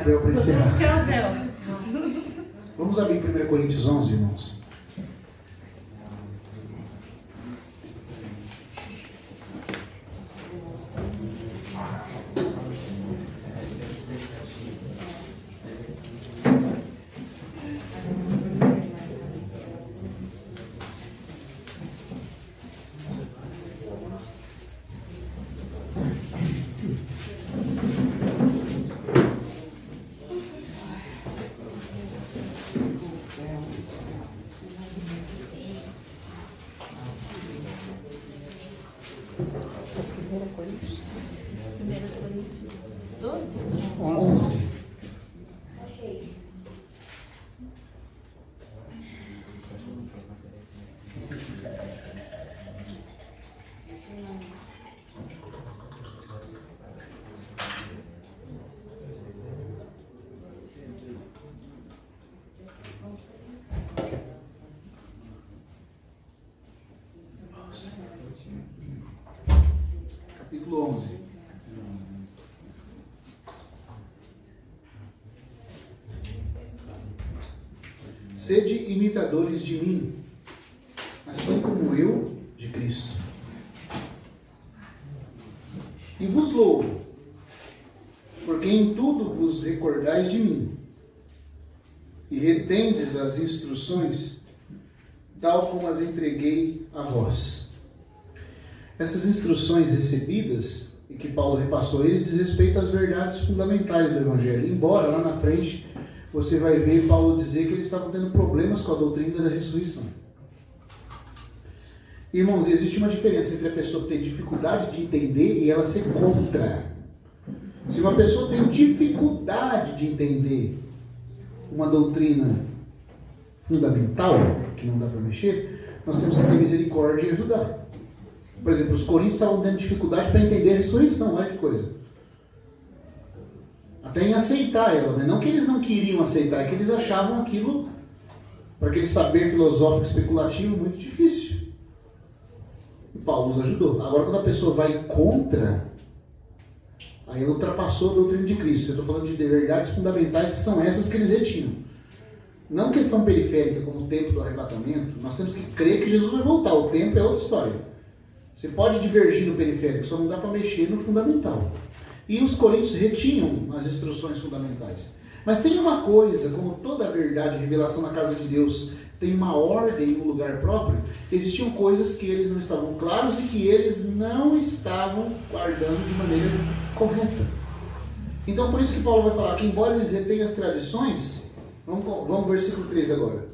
véu para encerrar. Quer o véu. Vamos abrir 1 Coríntios 11, irmãos. Capítulo 11. Sede imitadores de mim, assim como eu de Cristo. E vos louvo, porque em tudo vos recordais de mim, e retendes as instruções, tal como as entreguei a vós. Essas instruções recebidas, e que Paulo repassou a eles, diz respeito às verdades fundamentais do Evangelho. Embora lá na frente você vai ver Paulo dizer que eles estavam tendo problemas com a doutrina da ressurreição. Irmãos, existe uma diferença entre a pessoa ter dificuldade de entender e ela ser contra. Se uma pessoa tem dificuldade de entender uma doutrina fundamental, que não dá para mexer, nós temos que ter misericórdia e ajudar. Por exemplo, os coríntios estavam tendo dificuldade para entender a ressurreição, olha que coisa. Até em aceitar ela, né? Não que eles não queriam aceitar, é que eles achavam aquilo, para aquele saber filosófico especulativo, muito difícil. E Paulo os ajudou. Agora, quando a pessoa vai contra, aí ela ultrapassou a doutrina de Cristo. Eu estou falando de verdades fundamentais, que são essas que eles retinham. Não questão periférica, como o tempo do arrebatamento. Nós temos que crer que Jesus vai voltar. O tempo é outra história. Você pode divergir no periférico, só não dá para mexer no fundamental. E os coríntios retinham as instruções fundamentais. Mas tem uma coisa, como toda a verdade e revelação na casa de Deus tem uma ordem e um lugar próprio, existiam coisas que eles não estavam claros e que eles não estavam guardando de maneira correta. Então por isso que Paulo vai falar que embora eles retenham as tradições, vamos ao versículo 3 agora.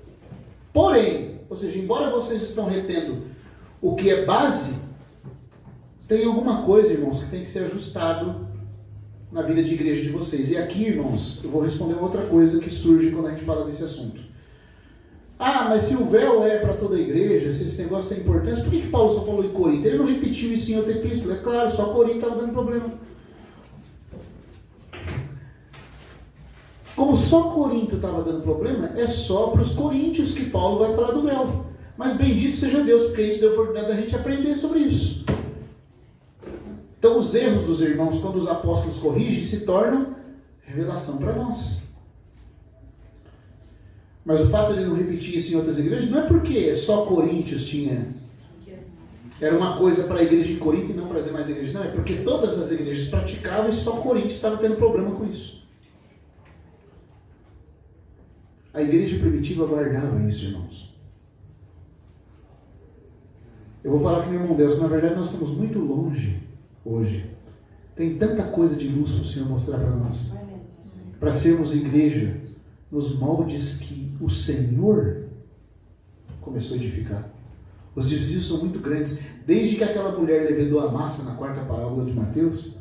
Porém, ou seja, embora vocês estão retendo o que é base, tem alguma coisa, irmãos, que tem que ser ajustado na vida de igreja de vocês. E aqui, irmãos, eu vou responder outra coisa que surge quando a gente fala desse assunto. Ah, mas se o véu é para toda a igreja, se esse negócio tem importância, por que Paulo só falou em Corinto? Ele não repetiu isso em outra epístola. É claro, só Corinto estava dando problema. Como só Corinto estava dando problema, é só para os coríntios que Paulo vai falar do véu. Mas bendito seja Deus, porque isso deu a oportunidade da gente aprender sobre isso. Então os erros dos irmãos, quando os apóstolos corrigem, se tornam revelação para nós. Mas o fato de ele não repetir isso em outras igrejas, não é porque só Coríntios tinha... Era uma coisa para a igreja de Corinto e não para as demais igrejas. Não, é porque todas as igrejas praticavam e só Coríntios estava tendo problema com isso. A igreja primitiva guardava isso, irmãos. Eu vou falar que, meu irmão Deus, na verdade nós estamos muito longe hoje. Tem tanta coisa de luz para o Senhor mostrar para nós. Para sermos igreja nos moldes que o Senhor começou a edificar. Os desvios são muito grandes. Desde que aquela mulher levedou a massa na quarta parábola de Mateus,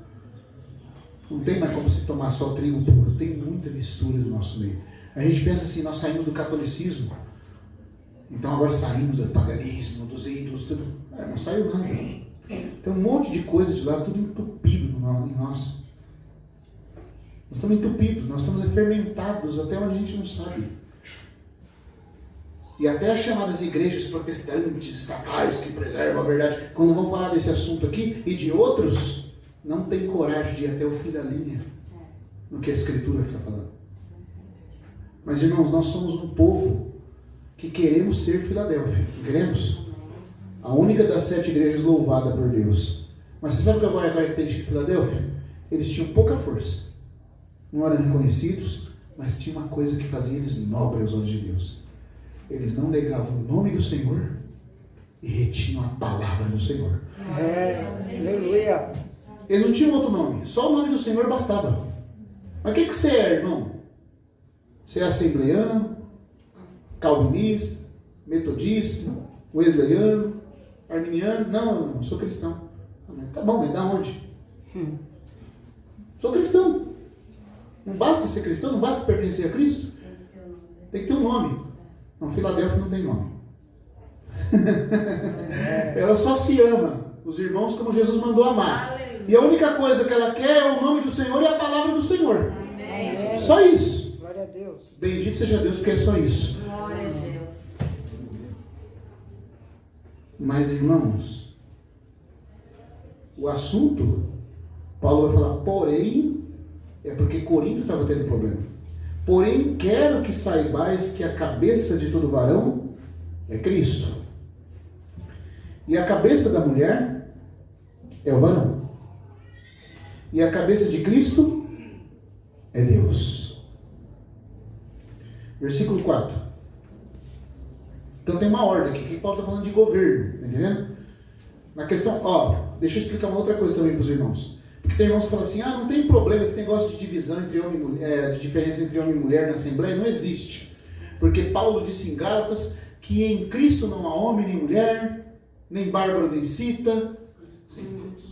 não tem mais como se tomar só trigo puro. Tem muita mistura no nosso meio. A gente pensa assim, nós saímos do catolicismo, então agora saímos do paganismo, dos ídolos, tudo. Não saiu nada. Tem um monte de coisa de lá, tudo entupido em nós. Nós estamos entupidos, nós estamos fermentados até onde a gente não sabe. E até as chamadas igrejas protestantes, estatais, que preservam a verdade, quando vão falar desse assunto aqui e de outros, não tem coragem de ir até o fim da linha. no que a Escritura está falando. Mas, irmãos, nós somos um povo que queremos ser Filadélfia. Queremos? A única das 7 igrejas louvada por Deus. Mas você sabe que agora é a característica de Filadélfia? Eles tinham pouca força. Não eram reconhecidos, mas tinha uma coisa que fazia eles nobres aos olhos de Deus. Eles não negavam o nome do Senhor e retinham a palavra do Senhor. Aleluia. Eles não tinham outro nome. Só o nome do Senhor bastava. Mas o que você é, irmão? Você é assembleano, calvinista, metodista, wesleyano, arminiano? Não, eu sou cristão. Tá bom, mas da onde? Sou cristão. Não basta ser cristão, não basta pertencer a Cristo. Tem que ter um nome. Não, Filadélfia não tem nome. Ela só se ama os irmãos como Jesus mandou amar. Aleluia. E a única coisa que ela quer é o nome do Senhor e a palavra do Senhor. Amém. Só isso. Glória a Deus. Bendito seja Deus, porque é só isso. Glória a Deus. Mas, irmãos, o assunto, Paulo vai falar, porém, é porque Corinto estava tendo problema. Porém, quero que saibais que a cabeça de todo varão é Cristo. E a cabeça da mulher é o varão. E a cabeça de Cristo é Deus. Versículo 4. Então tem uma ordem aqui, que Paulo está falando de governo, tá entendendo? Na questão, deixa eu explicar uma outra coisa também para os irmãos. Porque tem irmãos que falam assim, não tem problema esse negócio de divisão entre homem e mulher, de diferença entre homem e mulher na Assembleia, não existe. Porque Paulo disse em Gálatas que em Cristo não há homem nem mulher, nem bárbaro nem cita.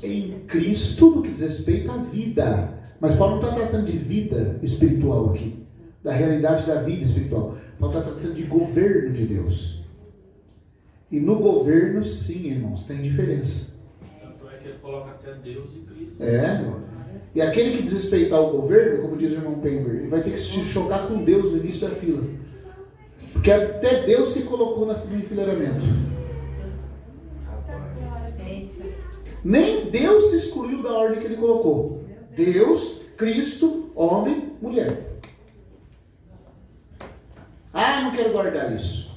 Em Cristo, no que diz respeito à vida. Mas Paulo não está tratando de vida espiritual aqui, da realidade da vida espiritual. Paulo está tratando de governo de Deus. E no governo, sim, irmãos, tem diferença. Tanto é que ele coloca até Deus e Cristo. E aquele que desrespeitar o governo, como diz o irmão Pember, ele vai ter que se chocar com Deus no início da fila. Porque até Deus se colocou no enfileiramento. Nem Deus se excluiu da ordem que ele colocou. Deus, Cristo, homem, mulher. Não quero guardar isso.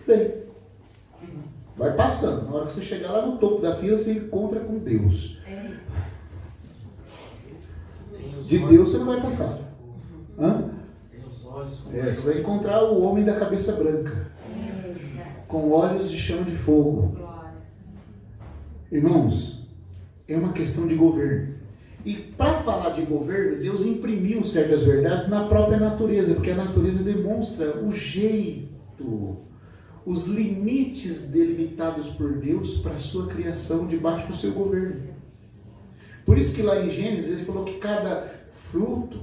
Bem, vai passando. Na hora que você chegar lá no topo da fila, você encontra com Deus. De Deus você não vai passar. Você vai encontrar o homem da cabeça branca, com olhos de chama de fogo. Irmãos, é uma questão de governo. E para falar de governo, Deus imprimiu certas verdades na própria natureza, porque a natureza demonstra o jeito, os limites delimitados por Deus para a sua criação debaixo do seu governo. Por isso que lá em Gênesis ele falou que cada fruto,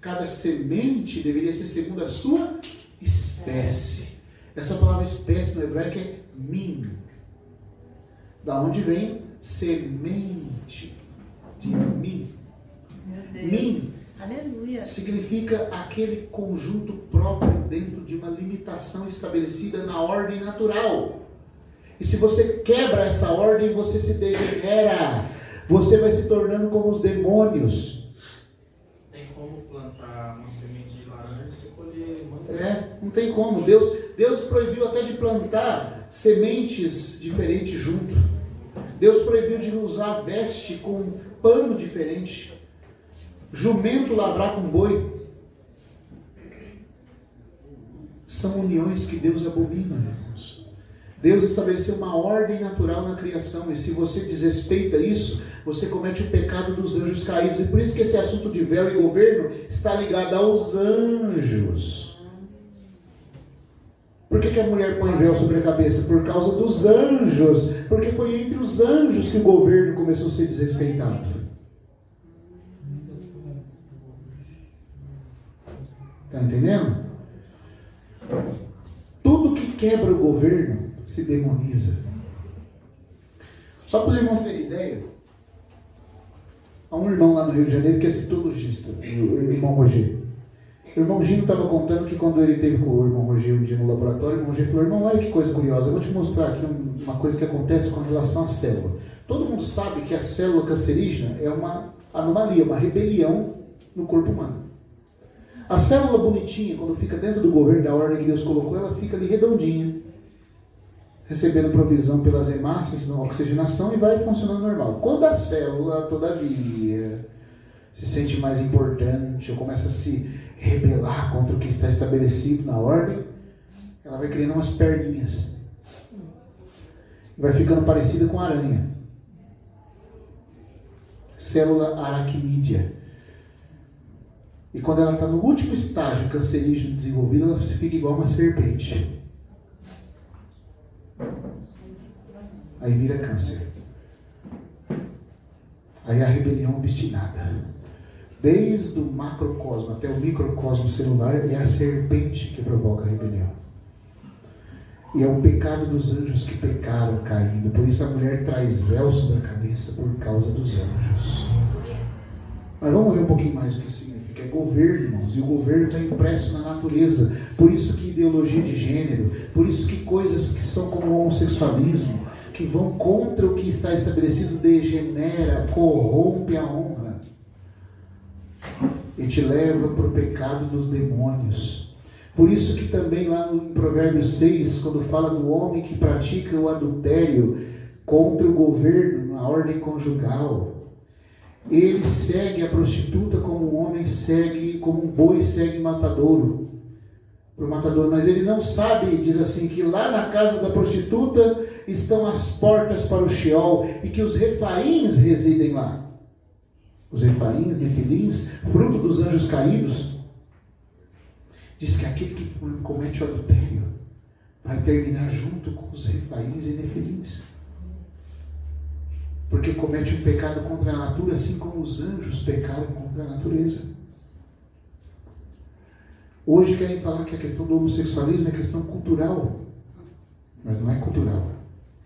cada semente deveria ser segundo a sua espécie. Essa palavra espécie no hebraico é min. Da onde vem semente de min. Min Aleluia. significa aquele conjunto próprio dentro de uma limitação estabelecida na ordem natural. E se você quebra essa ordem, você se degenera. Você vai se tornando como os demônios. Tem como plantar uma semente de laranja e você colher manga? Não tem como. Deus proibiu até de plantar sementes diferentes junto. Deus proibiu de usar veste com pano diferente. Jumento lavrar com boi. São uniões que Deus abomina, irmãos. Deus estabeleceu uma ordem natural na criação, e se você desrespeita isso, você comete o pecado dos anjos caídos. E por isso que esse assunto de véu e governo está ligado aos anjos. Por que a mulher põe véu sobre a cabeça? Por causa dos anjos. Porque foi entre os anjos que o governo começou a ser desrespeitado. Está entendendo? Tudo que quebra o governo se demoniza. Só para os irmãos terem ideia, há um irmão lá no Rio de Janeiro que é citologista, o irmão Roger. O irmão Gino estava contando que quando ele teve com o irmão Roger um dia no laboratório, o irmão Roger falou: irmão, olha que coisa curiosa, eu vou te mostrar aqui uma coisa que acontece com relação à célula. Todo mundo sabe que a célula cancerígena é uma anomalia, uma rebelião no corpo humano. A célula bonitinha, quando fica dentro do governo, da ordem que Deus colocou, ela fica ali redondinha, recebendo provisão pelas hemácias, na oxigenação, e vai funcionando normal. Quando a célula, todavia, se sente mais importante, ou começa a se rebelar contra o que está estabelecido na ordem, ela vai criando umas perninhas. Vai ficando parecida com aranha. Célula aracnídea. E quando ela está no último estágio cancerígeno desenvolvido, ela fica igual uma serpente. Aí vira câncer. Aí a rebelião obstinada. Desde o macrocosmo até o microcosmo celular, é a serpente que provoca a rebelião. E é o pecado dos anjos que pecaram caindo. Por isso a mulher traz véu sobre a cabeça por causa dos anjos. Mas vamos ver um pouquinho mais o que significa. É governo, irmãos. E o governo está impresso na natureza. Por isso que ideologia de gênero, por isso que coisas que são como o homossexualismo, que vão contra o que está estabelecido, degenera, corrompe a honra. E te leva para o pecado dos demônios. Por isso que também lá em Provérbios 6, quando fala do homem que pratica o adultério contra o governo, na ordem conjugal, ele segue a prostituta como um homem segue, como um boi segue matadouro, pro matador. Mas ele não sabe, diz assim, que lá na casa da prostituta estão as portas para o Sheol e que os refaíns residem lá. Os refaíns, nefilins, fruto dos anjos caídos. Diz que aquele que comete o adultério vai terminar junto com os refaíns e nefilins. Porque comete um pecado contra a natureza, assim como os anjos pecaram contra a natureza. Hoje querem falar que a questão do homossexualismo é questão cultural. Mas não é cultural.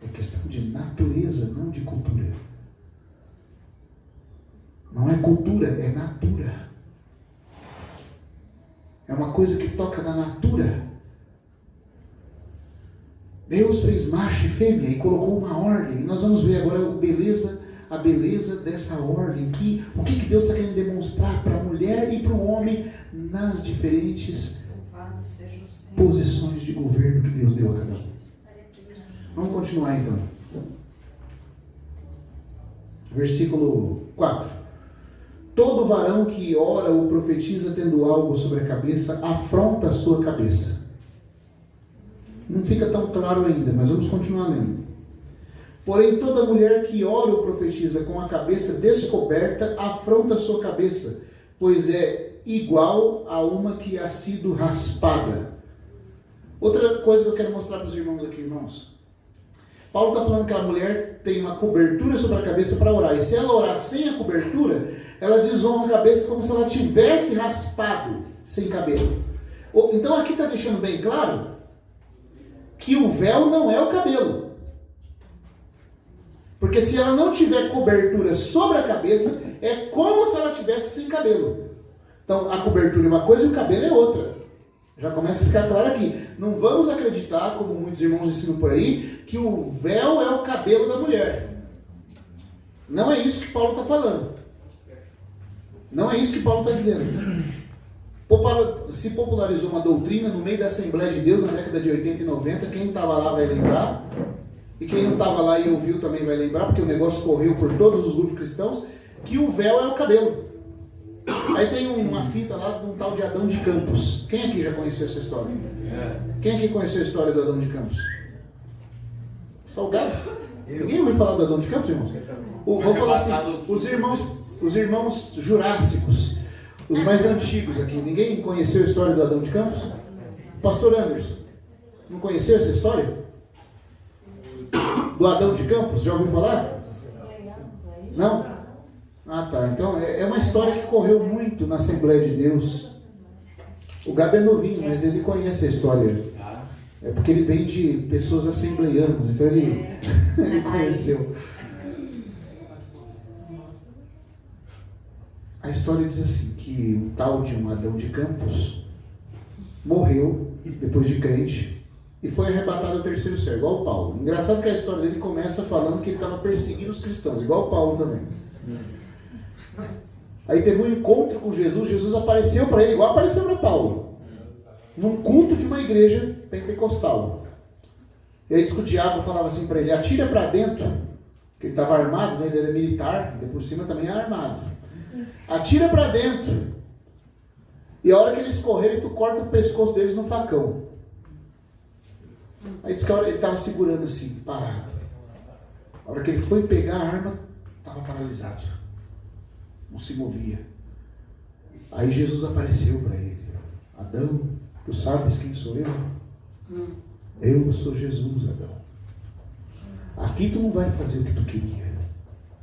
É questão de natureza, não de cultura. Não é cultura, é natura. É uma coisa que toca na natura. Deus fez macho e fêmea e colocou uma ordem. E nós vamos ver agora a beleza dessa ordem. O que Deus está querendo demonstrar para a mulher e para o homem nas diferentes posições de governo que Deus deu a cada um. Vamos continuar então. Versículo 4. Todo varão que ora ou profetiza tendo algo sobre a cabeça, afronta a sua cabeça. Não fica tão claro ainda, mas vamos continuar lendo. Porém, toda mulher que ora ou profetiza com a cabeça descoberta, afronta a sua cabeça, pois é igual a uma que ha sido raspada. Outra coisa que eu quero mostrar para os irmãos aqui, irmãos. Paulo está falando que a mulher tem uma cobertura sobre a cabeça para orar. E se ela orar sem a cobertura, ela desonra a cabeça como se ela tivesse raspado sem cabelo. Então aqui está deixando bem claro que o véu não é o cabelo. Porque se ela não tiver cobertura sobre a cabeça, é como se ela tivesse sem cabelo. Então a cobertura é uma coisa e o cabelo é outra. Já começa a ficar claro aqui. Não vamos acreditar, como muitos irmãos ensinam por aí, que o véu é o cabelo da mulher. Não é isso que Paulo está falando. Não é isso que Paulo está dizendo. Se popularizou uma doutrina no meio da Assembleia de Deus na década de 80 e 90. Quem estava lá vai lembrar. E quem não estava lá e ouviu também vai lembrar, porque o negócio correu por todos os grupos cristãos, que o véu é o cabelo. Aí tem uma fita lá de um tal de Adão de Campos. Quem aqui já conheceu essa história? Quem aqui conheceu a história do Adão de Campos? Só o Gado? Ninguém ouviu falar do Adão de Campos, irmãos? Vou falar assim, os irmãos jurássicos, os mais antigos aqui. Ninguém conheceu a história do Adão de Campos? Pastor Anderson, não conheceu essa história? Do Adão de Campos? Já ouviu falar? Não? Ah, tá. Então, é uma história que correu muito na Assembleia de Deus. O Gabi é novinho, mas ele conhece a história. É porque ele vem de pessoas assembleianas, então ele conheceu. A história diz assim, que um tal de um Adão de Campos morreu, depois de crente, e foi arrebatado ao terceiro céu, igual o Paulo. Engraçado que a história dele começa falando que ele estava perseguindo os cristãos, igual o Paulo também. Aí teve um encontro com Jesus, Jesus apareceu para ele, igual apareceu para Paulo, num culto de uma igreja pentecostal. E aí diz que o diabo falava assim para ele, atira para dentro, porque ele estava armado, né? Ele era militar, e por cima também era armado. Atira para dentro, e a hora que eles correrem, tu corta o pescoço deles no facão. Aí diz que a hora ele estava segurando assim, parado. A hora que ele foi pegar a arma, estava paralisado. Não se movia. Aí Jesus apareceu para ele. Adão, tu sabes quem sou eu? Eu sou Jesus, Adão. Aqui tu não vai fazer o que tu queria.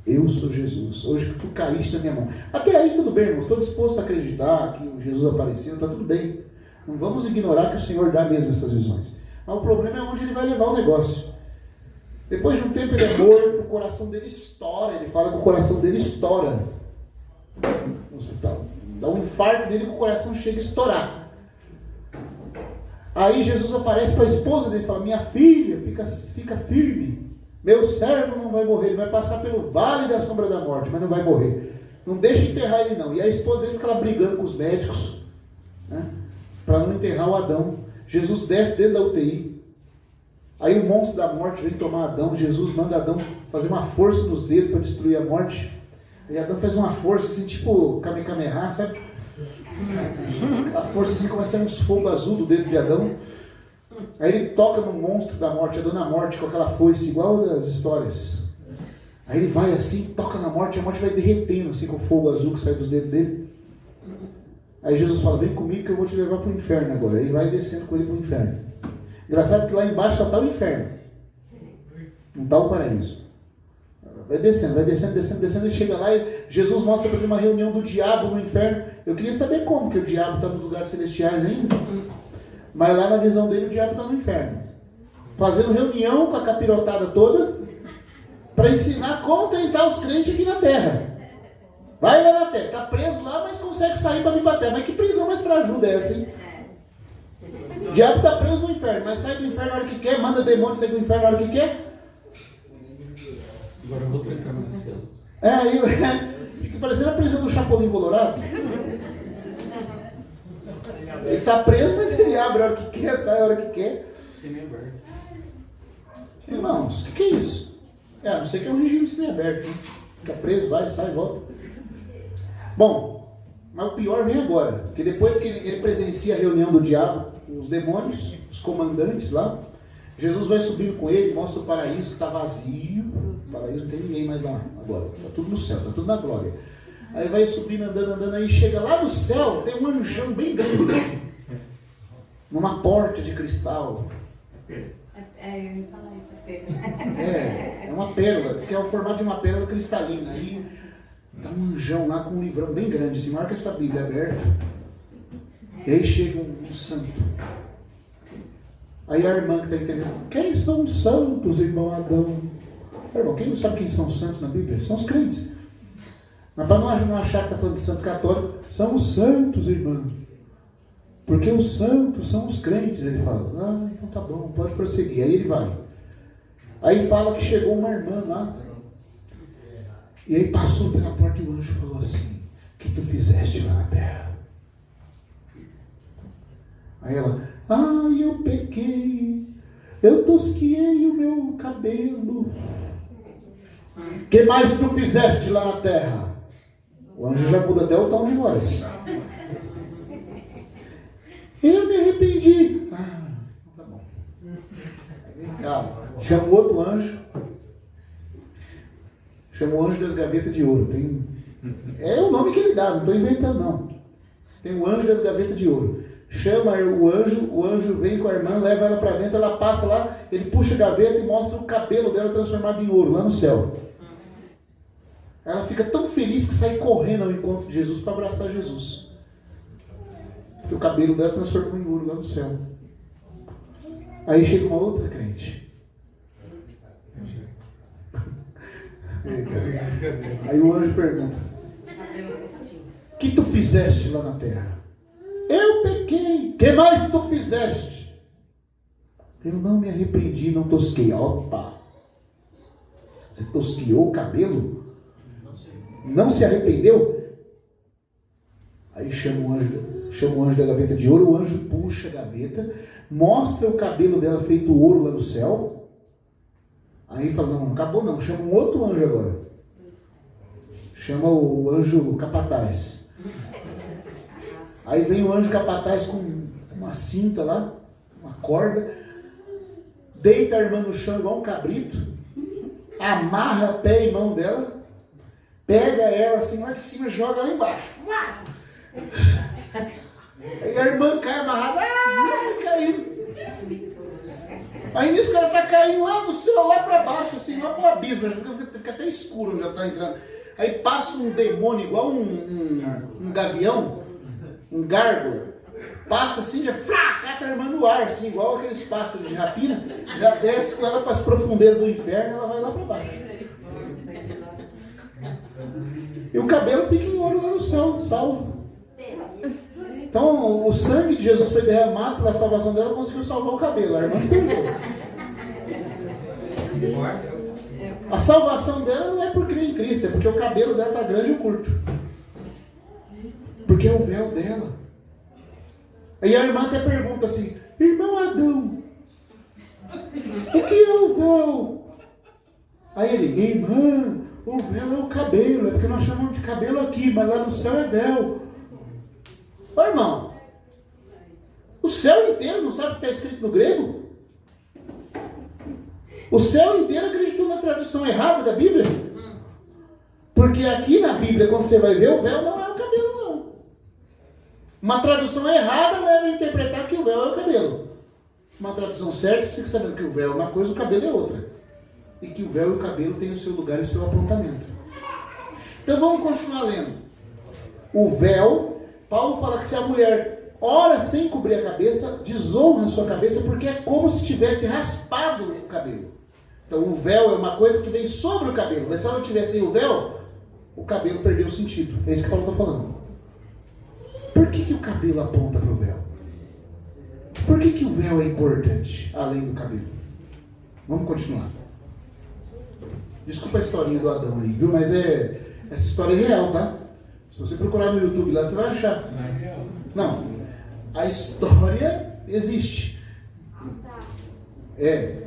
Eu sou Jesus. Hoje que tu caíste na minha mão. Até aí tudo bem, irmãos. Estou disposto a acreditar que Jesus apareceu. Está tudo bem. Não vamos ignorar que o Senhor dá mesmo essas visões. Mas o problema é onde ele vai levar o negócio. Depois de um tempo ele é morto, o coração dele estoura. Ele fala que o coração dele estoura no hospital. Dá um infarto nele que o coração chega a estourar. Aí Jesus aparece para a esposa dele e fala, minha filha, fica firme. Meu servo não vai morrer, ele vai passar pelo vale da sombra da morte, mas não vai morrer. Não deixa enterrar ele não. E a esposa dele fica lá brigando com os médicos, né, para não enterrar o Adão. Jesus desce dentro da UTI. Aí o monstro da morte vem tomar Adão. Jesus manda Adão fazer uma força nos dedos para destruir a morte. E Adão faz uma força assim, tipo Kamehameha, sabe? A força assim, começa a sair uns fogos azul do dedo de Adão. Aí ele toca no monstro da morte, a dona morte, com aquela foice, igual das histórias. Aí ele vai assim, toca na morte, e a morte vai derretendo assim, com o fogo azul que sai dos dedos dele. Aí Jesus fala, vem comigo que eu vou te levar para o inferno agora. Aí ele vai descendo com ele para o inferno. Engraçado que lá embaixo só está o inferno. Não está o paraíso. Vai descendo, ele chega lá e Jesus mostra para ele uma reunião do diabo no inferno. Eu queria saber como que o diabo está nos lugares celestiais ainda. Mas lá na visão dele o diabo está no inferno. Fazendo reunião com a capirotada toda para ensinar como tentar os crentes aqui na terra. Vai lá na terra, está preso lá, mas consegue sair para vir para a terra. Mas que prisão mais para ajuda é essa, hein? O diabo está preso no inferno, mas sai do inferno na hora que quer, manda demônio sair do inferno na hora que quer. Agora eu vou trancar na cela. Aí fica parecendo a prisão do Chapolin Colorado. Ele está preso, mas ele abre a hora que quer, sai a hora que quer. Semi-aberto. Irmãos, o que é isso? Não sei que é um regime semi-aberto, né? Fica preso, vai, sai, volta. Bom, mas o pior vem agora. Porque depois que ele presencia a reunião do diabo, os demônios, os comandantes lá, Jesus vai subindo com ele, mostra o paraíso que está vazio. O paraíso não tem ninguém mais lá agora. Está tudo no céu, está tudo na glória. Aí vai subindo, andando, aí chega lá no céu, tem um anjão bem grande. Numa porta de cristal. Eu ia falar isso, Pedro. É uma pérola, diz que é o formato de uma pérola cristalina. Aí tá um anjão lá com um livrão bem grande, assim, maior que essa Bíblia aberta. E aí chega um santo. Aí a irmã que está entendendo, quem são os santos, irmão Adão? Irmão, quem não sabe quem são os santos na Bíblia? São os crentes. Mas para não achar que está falando de santo católico, são os santos, irmão. Porque os santos são os crentes, ele fala. Então tá bom, pode prosseguir. Aí ele vai. Aí fala que chegou uma irmã lá. E aí passou pela porta e o anjo falou assim, o que tu fizeste lá na terra? Aí ela, eu pequei, eu tosquiei o meu cabelo. O que mais tu fizeste lá na terra? O anjo já muda até o tom de voz. Eu me arrependi. Tá bom. Chama o outro anjo. Chama o anjo das gavetas de ouro. É o nome que ele dá, não estou inventando não. Tem o anjo das gavetas de ouro. Chama o anjo vem com a irmã, leva ela para dentro, ela passa lá, ele puxa a gaveta e mostra o cabelo dela transformado em ouro, lá no céu. Ela fica tão feliz que sai correndo ao encontro de Jesus para abraçar Jesus. Porque o cabelo dela transformou em ouro lá no céu. Aí chega uma outra crente. Aí o anjo pergunta, o que tu fizeste lá na terra? Eu pequei. O que mais tu fizeste? Eu não me arrependi, não tosquei. Opa! Você tosqueou o cabelo? Não se arrependeu? Aí chama o anjo da gaveta de ouro, o anjo puxa a gaveta, mostra o cabelo dela feito ouro lá no céu. Aí fala, não acabou não, chama um outro anjo agora. Chama o anjo capataz. Aí vem o anjo capataz com uma cinta lá, uma corda, deita a irmã no chão igual um cabrito, amarra pé e mão dela, pega ela assim lá de cima, joga lá embaixo. Aí a irmã cai amarrada, caiu. Aí nisso que ela tá caindo lá do céu, lá pra baixo, assim, lá pro abismo, fica até escuro onde ela tá entrando. Aí passa um demônio igual um gavião, um gárgula, passa assim, já cata a irmã no ar, assim, igual aqueles pássaros de rapina, já desce com ela para as profundezas do inferno, ela vai lá para baixo. E o cabelo fica em ouro lá no céu, salvo. Então o sangue de Jesus foi derramado pela salvação dela, conseguiu salvar o cabelo, a irmã se perdeu. A salvação dela não é por crer em Cristo, é porque o cabelo dela está grande ou curto. Porque é o véu dela. Aí a irmã até pergunta assim, irmão Adão, o que é o véu? Aí ele, irmã, o véu é o cabelo, é porque nós chamamos de cabelo aqui, mas lá no céu é véu. Ô irmão, o céu inteiro não sabe o que está escrito no grego? O céu inteiro acreditou na tradução errada da Bíblia. Porque aqui na Bíblia, quando você vai ver, o véu não é o cabelo, não. Uma tradução errada leva a interpretar que o véu é o cabelo. Uma tradução certa, você fica sabendo que o véu é uma coisa, o cabelo é outra. E que o véu e o cabelo têm o seu lugar e o seu apontamento. Então vamos continuar lendo. O véu, Paulo fala que se a mulher ora sem cobrir a cabeça, desonra a sua cabeça, porque é como se tivesse raspado o cabelo. Então o véu é uma coisa que vem sobre o cabelo. Mas se ela não tivesse o véu, o cabelo perdeu o sentido. É isso que Paulo está falando. Por que o cabelo aponta para o véu? Por que o véu é importante, além do cabelo? Vamos continuar. Desculpa a historinha do Adão aí, viu? Mas essa história é real, tá? Se você procurar no YouTube lá, você vai achar. Não é real. Não. A história existe. É.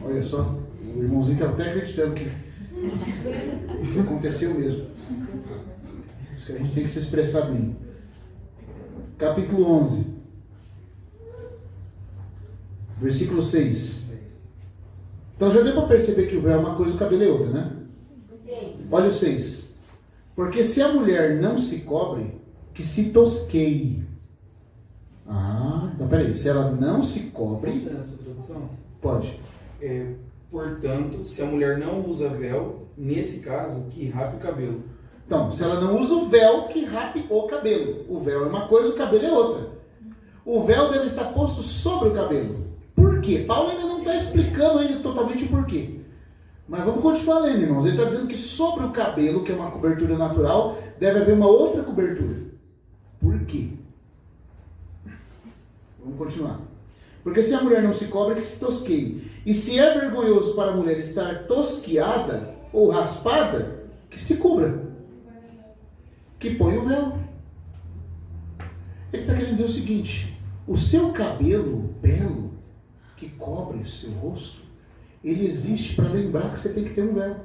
Olha só, o irmãozinho está até acreditando que aconteceu mesmo. Isso que a gente tem que se expressar bem. Capítulo 11. Versículo 6. Então já deu para perceber que o véu é uma coisa e o cabelo é outra, né? Olha o 6. Porque se a mulher não se cobre, que se tosqueie. Então peraí. Se ela não se cobre... Posso ter essa tradução? Pode. Portanto, se a mulher não usa véu, nesse caso, que rape o cabelo. Então, se ela não usa o véu, que rape o cabelo. O véu é uma coisa, o cabelo é outra. O véu deve estar posto sobre o cabelo. Por quê? Paulo ainda não está explicando ainda totalmente o porquê. Mas vamos continuar lendo, irmãos. Ele está dizendo que sobre o cabelo, que é uma cobertura natural, deve haver uma outra cobertura. Por quê? Vamos continuar. Porque se a mulher não se cobre, que se tosqueie. E se é vergonhoso para a mulher estar tosqueada ou raspada, que se cubra. Que põe o véu. Ele está querendo dizer o seguinte: o seu cabelo belo, que cobre o seu rosto, ele existe para lembrar que você tem que ter um véu.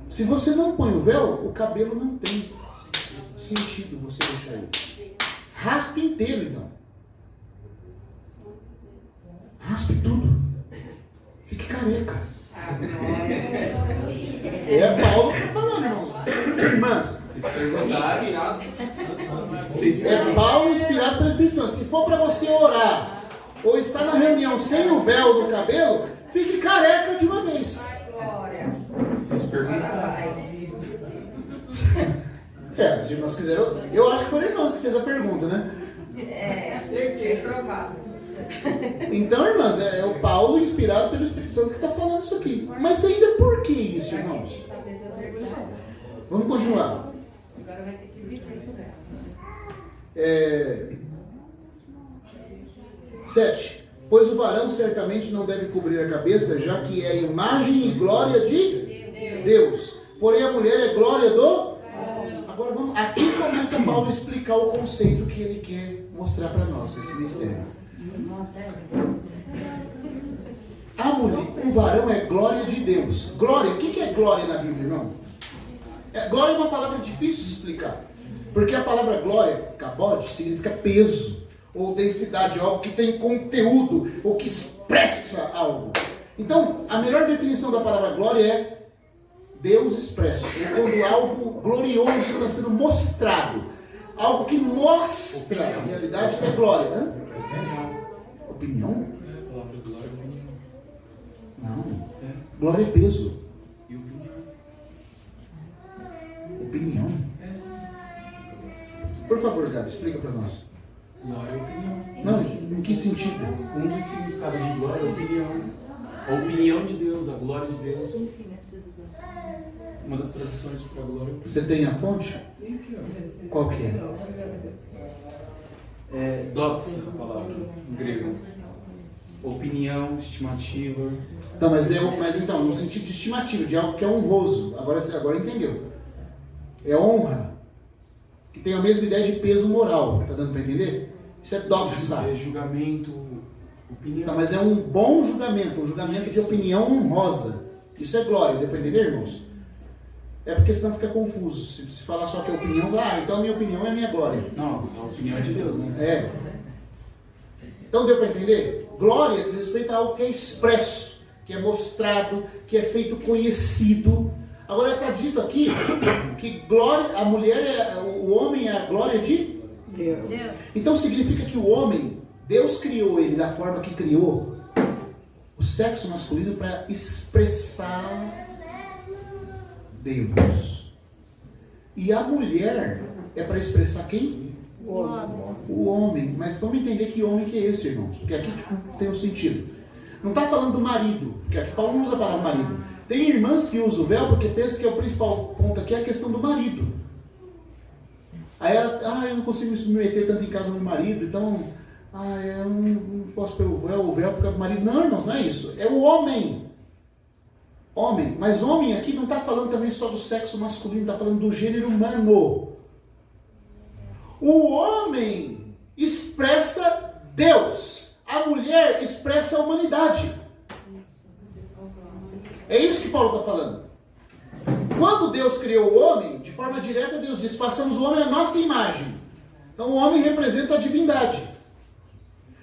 Se você não põe o véu, o cabelo não tem sentido você deixar ele. Raspe inteiro, então. Raspe tudo. Fique careca. É Paulo que está falando, irmãos. Irmãs. É Paulo inspirado pelo Espírito Santo. Se for para você orar ou estar na reunião sem o véu do cabelo, fique careca de uma vez. Vocês perguntaram. Se nós quisermos. Eu acho que foi o irmão que fez a pergunta, né? É provável. Então, irmãs, é o Paulo inspirado pelo Espírito Santo que está falando isso aqui. Mas ainda por que isso, irmãos? Vamos continuar. Agora vai ter que viver isso. 7. Pois o varão certamente não deve cobrir a cabeça, já que é imagem e glória de Deus. Porém a mulher é glória do... aqui começa Paulo a explicar o conceito que ele quer mostrar para nós, desse mistério. A mulher, o varão é glória de Deus. Glória, o que é glória na Bíblia, irmão? Glória é uma palavra difícil de explicar. Porque a palavra glória, kabod, significa peso, ou densidade, algo que tem conteúdo, ou que expressa algo. Então, a melhor definição da palavra glória é Deus expresso. É quando algo glorioso está sendo mostrado. Algo que mostra a realidade é glória. Hã? Opinião? A palavra glória é opinião. Não. Glória é peso. E opinião? Opinião? Por favor, Gabi, explica para nós. Glória é opinião. Não, em que sentido? Um dos significados de glória é opinião. A opinião de Deus, a glória de Deus. Uma das traduções para a glória. Você tem a fonte? Tem aqui, ó. Qual que é? É doxa, a palavra em grego. Opinião, estimativa. Não, mas então, no sentido de estimativa, de algo que é honroso. Agora entendeu. É honra. Que tem a mesma ideia de peso moral. Tá dando para entender? Isso é doxa. É julgamento, opinião. Tá, mas é um bom julgamento, um julgamento de opinião honrosa. Isso é glória, deu para entender, irmãos? É porque senão fica confuso. Se falar só que é opinião, então a minha opinião é a minha glória. Não, a opinião é de Deus, né? É. Então deu para entender? Glória diz respeito a algo que é expresso, que é mostrado, que é feito conhecido. Agora está dito aqui que glória, a mulher, o homem é a glória de Deus. Então significa que o homem, Deus criou ele da forma que criou o sexo masculino para expressar Deus. E a mulher é para expressar quem? O homem. Mas vamos entender que homem que é esse, irmãos. Porque aqui tem um sentido. Não está falando do marido, porque aqui Paulo não usa a palavra marido. Tem irmãs que usam o véu porque pensam que o principal ponto aqui é a questão do marido. Aí ela, eu não consigo me meter tanto em casa com o marido, então, eu não posso ter o véu por causa do marido. Não, irmãos, não é isso. É o homem. Homem. Mas homem aqui não está falando também só do sexo masculino, está falando do gênero humano. O homem expressa Deus. A mulher expressa a humanidade. É isso que Paulo está falando. Quando Deus criou o homem, de forma direta, Deus disse: façamos o homem à nossa imagem. Então o homem representa a divindade.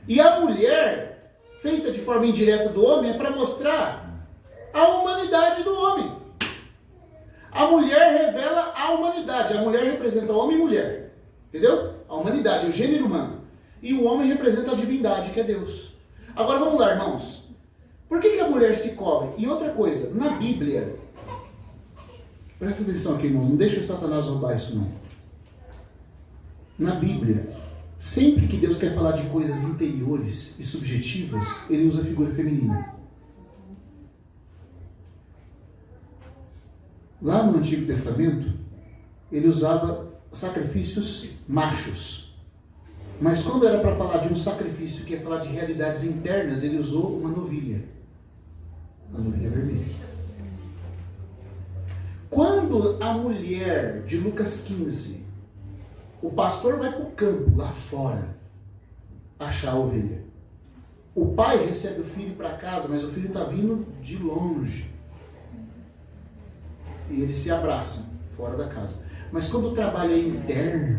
E a mulher, feita de forma indireta do homem, é para mostrar a humanidade do homem. A mulher revela a humanidade. A mulher representa homem e mulher. Entendeu? A humanidade, o gênero humano. E o homem representa a divindade, que é Deus. Agora vamos lá, irmãos. Por que a mulher se cobre? E outra coisa, na Bíblia, presta atenção aqui, irmão, não deixa Satanás roubar isso não. Na Bíblia, sempre que Deus quer falar de coisas interiores e subjetivas, ele usa a figura feminina. Lá no Antigo Testamento, ele usava sacrifícios machos. Mas quando era para falar de um sacrifício que ia falar de realidades internas, ele usou uma novilha. A novilha vermelha. Quando a mulher de Lucas 15, o pastor vai para o campo, lá fora, achar a ovelha. O pai recebe o filho para casa, mas o filho está vindo de longe. E eles se abraçam, fora da casa. Mas quando o trabalho é interno,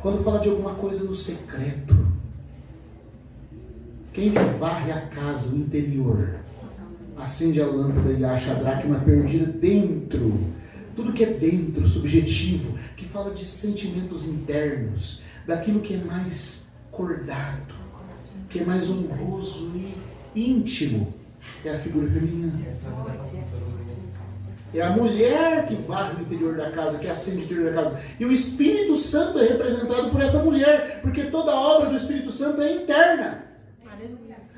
quando fala de alguma coisa no secreto, quem que varre a casa, o interior, acende a lâmpada e acha a dracma perdida dentro. Tudo que é dentro, subjetivo, que fala de sentimentos internos, daquilo que é mais cordado, que é mais honroso e íntimo, é a figura feminina. É a mulher que varre o interior da casa, que acende o interior da casa. E o Espírito Santo é representado por essa mulher, porque toda a obra do Espírito Santo é interna.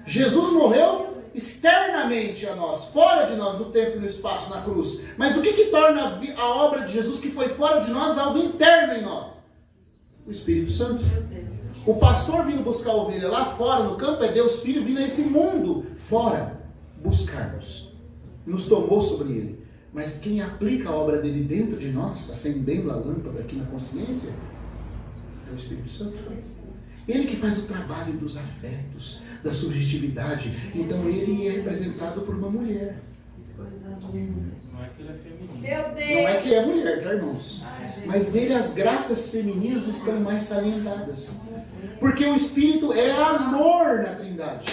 Jesus morreu externamente a nós, fora de nós, no tempo e no espaço, na cruz. Mas o que torna a obra de Jesus, que foi fora de nós, algo interno em nós? O Espírito Santo. O pastor vindo buscar a ovelha lá fora, no campo, é Deus Filho vindo a esse mundo fora buscar-nos. Nos tomou sobre ele. Mas quem aplica a obra dele dentro de nós, acendendo a lâmpada aqui na consciência, é o Espírito Santo. Ele que faz o trabalho dos afetos, da subjetividade. Então ele é representado por uma mulher. Não é que ele é feminino. Meu Deus! Não é que é mulher, tá, irmãos? Mas nele as graças femininas estão mais salientadas. Porque o Espírito é amor na Trindade.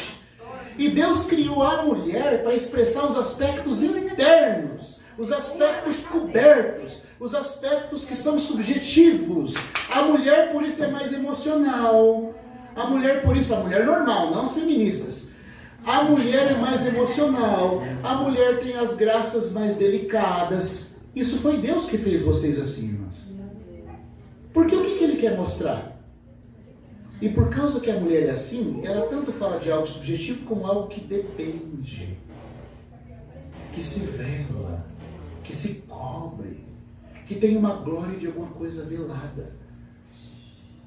E Deus criou a mulher para expressar os aspectos internos, os aspectos cobertos, os aspectos que são subjetivos. A mulher, por isso, é mais emocional. A mulher, por isso, a mulher normal, não as feministas. A mulher é mais emocional. A mulher tem as graças mais delicadas. Isso foi Deus que fez vocês assim, irmãos. Porque o que ele quer mostrar? E por causa que a mulher é assim, ela tanto fala de algo subjetivo como algo que depende, que se vela, que se cobre, que tem uma glória de alguma coisa velada.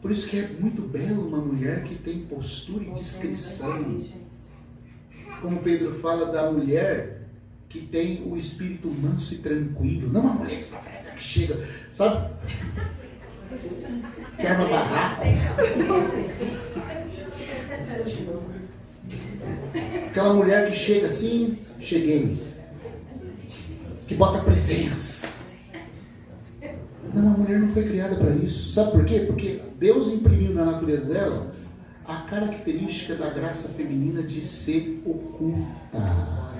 Por isso que é muito belo uma mulher que tem postura e discrição. Como Pedro fala da mulher que tem o espírito manso e tranquilo. Não uma mulher que chega, sabe? Que arma barraco. Aquela mulher que chega assim, cheguei. Que bota presença. Não, a mulher não foi criada para isso. Sabe por quê? Porque Deus imprimiu na natureza dela a característica da graça feminina de ser oculta,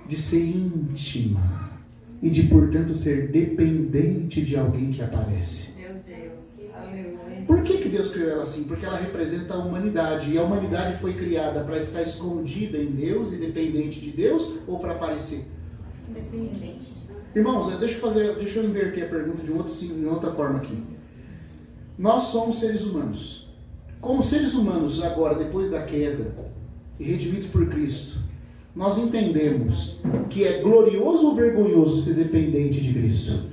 de ser íntima e de, portanto, ser dependente de alguém que aparece. Meu Deus, aleluia. Por que Deus criou ela assim? Porque ela representa a humanidade. E a humanidade foi criada para estar escondida em Deus e dependente de Deus ou para aparecer? Independente. Irmãos, deixa eu inverter a pergunta de outra forma aqui. Nós somos seres humanos. Como seres humanos, agora, depois da queda, e redimidos por Cristo, nós entendemos que é glorioso ou vergonhoso ser dependente de Cristo?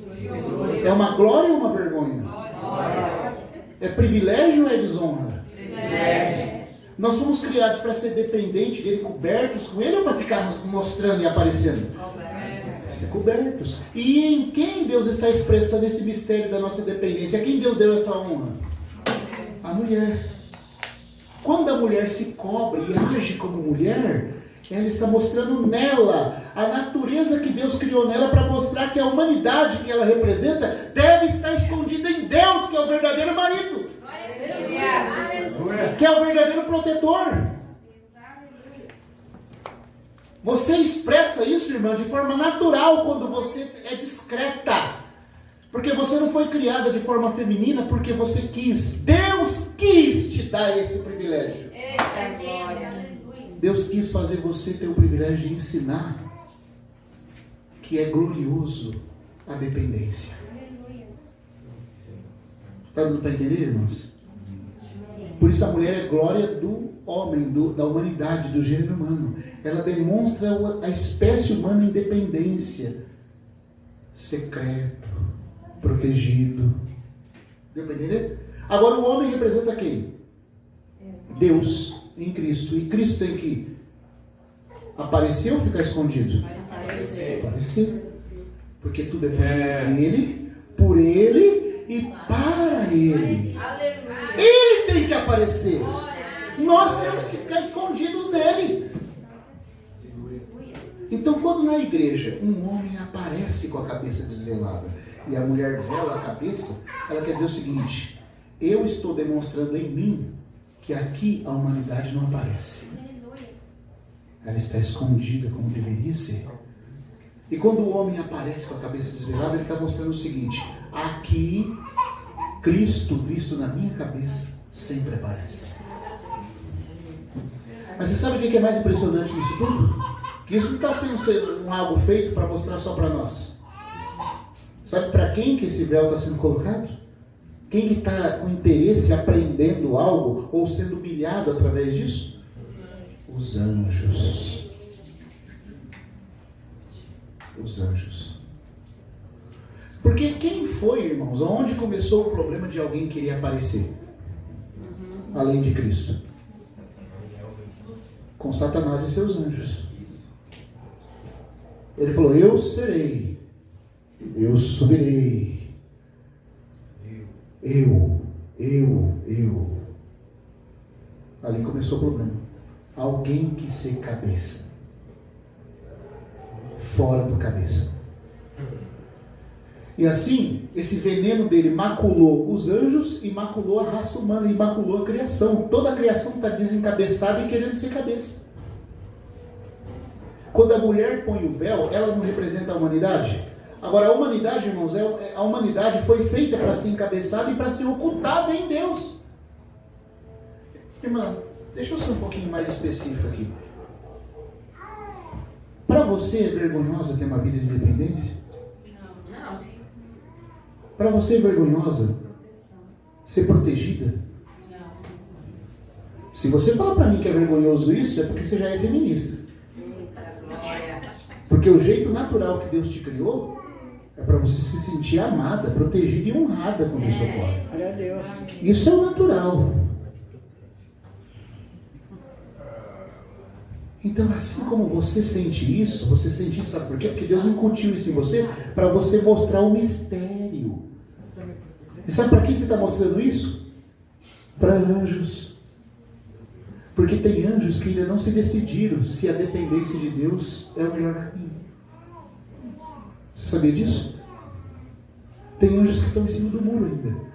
Glorioso. É uma glória ou uma vergonha? Glória. É privilégio ou é desonra? Privilégio. Nós fomos criados para ser dependentes dele, cobertos com ele, ou para ficar nos mostrando e aparecendo? Ser cobertos. E em quem Deus está expressando esse mistério da nossa dependência? A quem Deus deu essa honra? A mulher. Quando a mulher se cobre e age como mulher, ela está mostrando nela a natureza que Deus criou nela, para mostrar que a humanidade que ela representa deve estar escondida em Deus, que é o verdadeiro marido, que é o verdadeiro protetor. Você expressa isso, irmã, de forma natural quando você é discreta. Porque você não foi criada de forma feminina porque você quis. Deus quis te dar esse privilégio. Deus quis fazer você ter o privilégio de ensinar que é glorioso a dependência. Está dando para entender, irmãos? Por isso a mulher é glória do homem, da humanidade, do gênero humano. Ela demonstra a espécie humana em dependência. Secreto, protegido. Deu para entender? Agora o homem representa quem? Deus em Cristo. E Cristo tem que aparecer ou ficar escondido? Aparecer. Porque tudo é dele, por ele e para ele. Ele tem que aparecer. Nós temos que ficar escondidos nele. Então, quando na igreja um homem aparece com a cabeça desvelada e a mulher vela a cabeça, ela quer dizer o seguinte: eu estou demonstrando em mim que aqui a humanidade não aparece. Ela está escondida como deveria ser. E quando o homem aparece com a cabeça desvelada, ele está mostrando o seguinte: aqui, Cristo visto na minha cabeça sempre aparece. Mas você sabe o que é mais impressionante nisso tudo? Que isso não está sendo algo feito para mostrar só para nós. Sabe para quem que esse véu está sendo colocado? Quem que está com interesse aprendendo algo ou sendo humilhado através disso? Os anjos. Os anjos. Porque quem foi, irmãos? Onde começou o problema de alguém querer aparecer? Além de Cristo. Com Satanás e seus anjos. Ele falou, eu serei, eu subirei, eu. Ali começou o problema. Alguém quis ser cabeça. Fora do cabeça. E assim, esse veneno dele maculou os anjos e maculou a raça humana, e maculou a criação. Toda a criação está desencabeçada e querendo ser cabeça. Quando a mulher põe o véu, ela não representa a humanidade? Agora, a humanidade, irmãos, a humanidade foi feita para ser encabeçada e para ser ocultada em Deus. Irmãs, deixa eu ser um pouquinho mais específico aqui. Para você é vergonhosa ter uma vida de dependência? Não. Para você é vergonhosa ser protegida? Não. Se você falar para mim que é vergonhoso isso, é porque você já é feminista. Eita, glória. Porque o jeito natural que Deus te criou é para você se sentir amada, protegida e honrada quando isso ocorre. Glória a Deus. Isso é o natural. Então, assim como você sente isso, sabe por quê? Porque Deus incutiu isso em você para você mostrar o mistério. E sabe para quem você está mostrando isso? Para anjos. Porque tem anjos que ainda não se decidiram se a dependência de Deus é o melhor caminho. Você sabia disso? Tem anjos que estão em cima do muro ainda.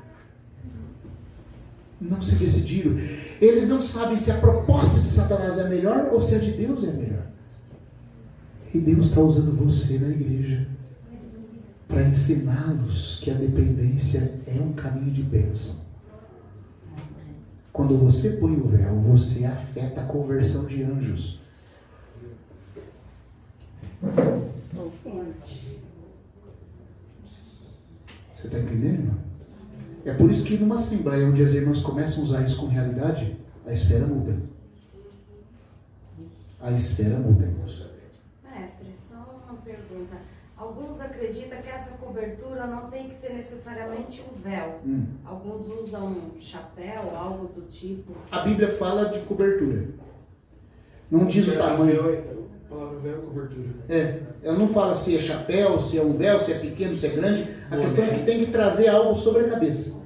Não se decidiram. Eles não sabem se a proposta de Satanás é a melhor ou se a de Deus é a melhor. E Deus está usando você na igreja para ensiná-los que a dependência é um caminho de bênção. Quando você põe o véu, você afeta a conversão de anjos. Você está entendendo, irmão? É por isso que numa assembleia onde as irmãs começam a usar isso com realidade, a esfera muda. A esfera muda, irmãos. Mestre, só uma pergunta. Alguns acreditam que essa cobertura não tem que ser necessariamente um véu. Alguns usam um chapéu, algo do tipo. A Bíblia fala de cobertura. Não diz o tamanho. A palavra véu é cobertura. Ela não fala se é chapéu, se é um véu, se é pequeno, se é grande. A questão é que tem que trazer algo sobre a cabeça.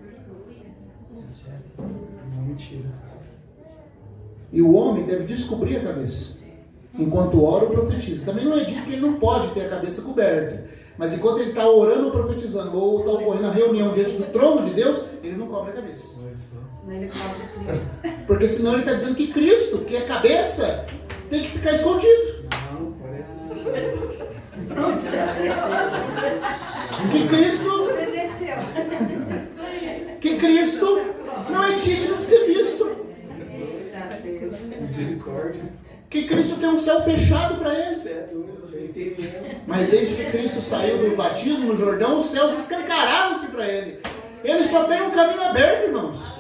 Não, mentira. E o homem deve descobrir a cabeça. Enquanto ora ou profetiza. Também não é dito que ele não pode ter a cabeça coberta. Mas enquanto ele está orando ou profetizando, ou está ocorrendo a reunião diante do trono de Deus, ele não cobre a cabeça. Senão ele cobre Cristo. Porque senão ele está dizendo que Cristo, que é cabeça, tem que ficar escondido. Não, parece Que Cristo não é digno de ser visto. misericórdia. Que Cristo tem um céu fechado para ele. Mas desde que Cristo saiu do batismo no Jordão, os céus escancararam-se para ele. Ele só tem um caminho aberto, irmãos.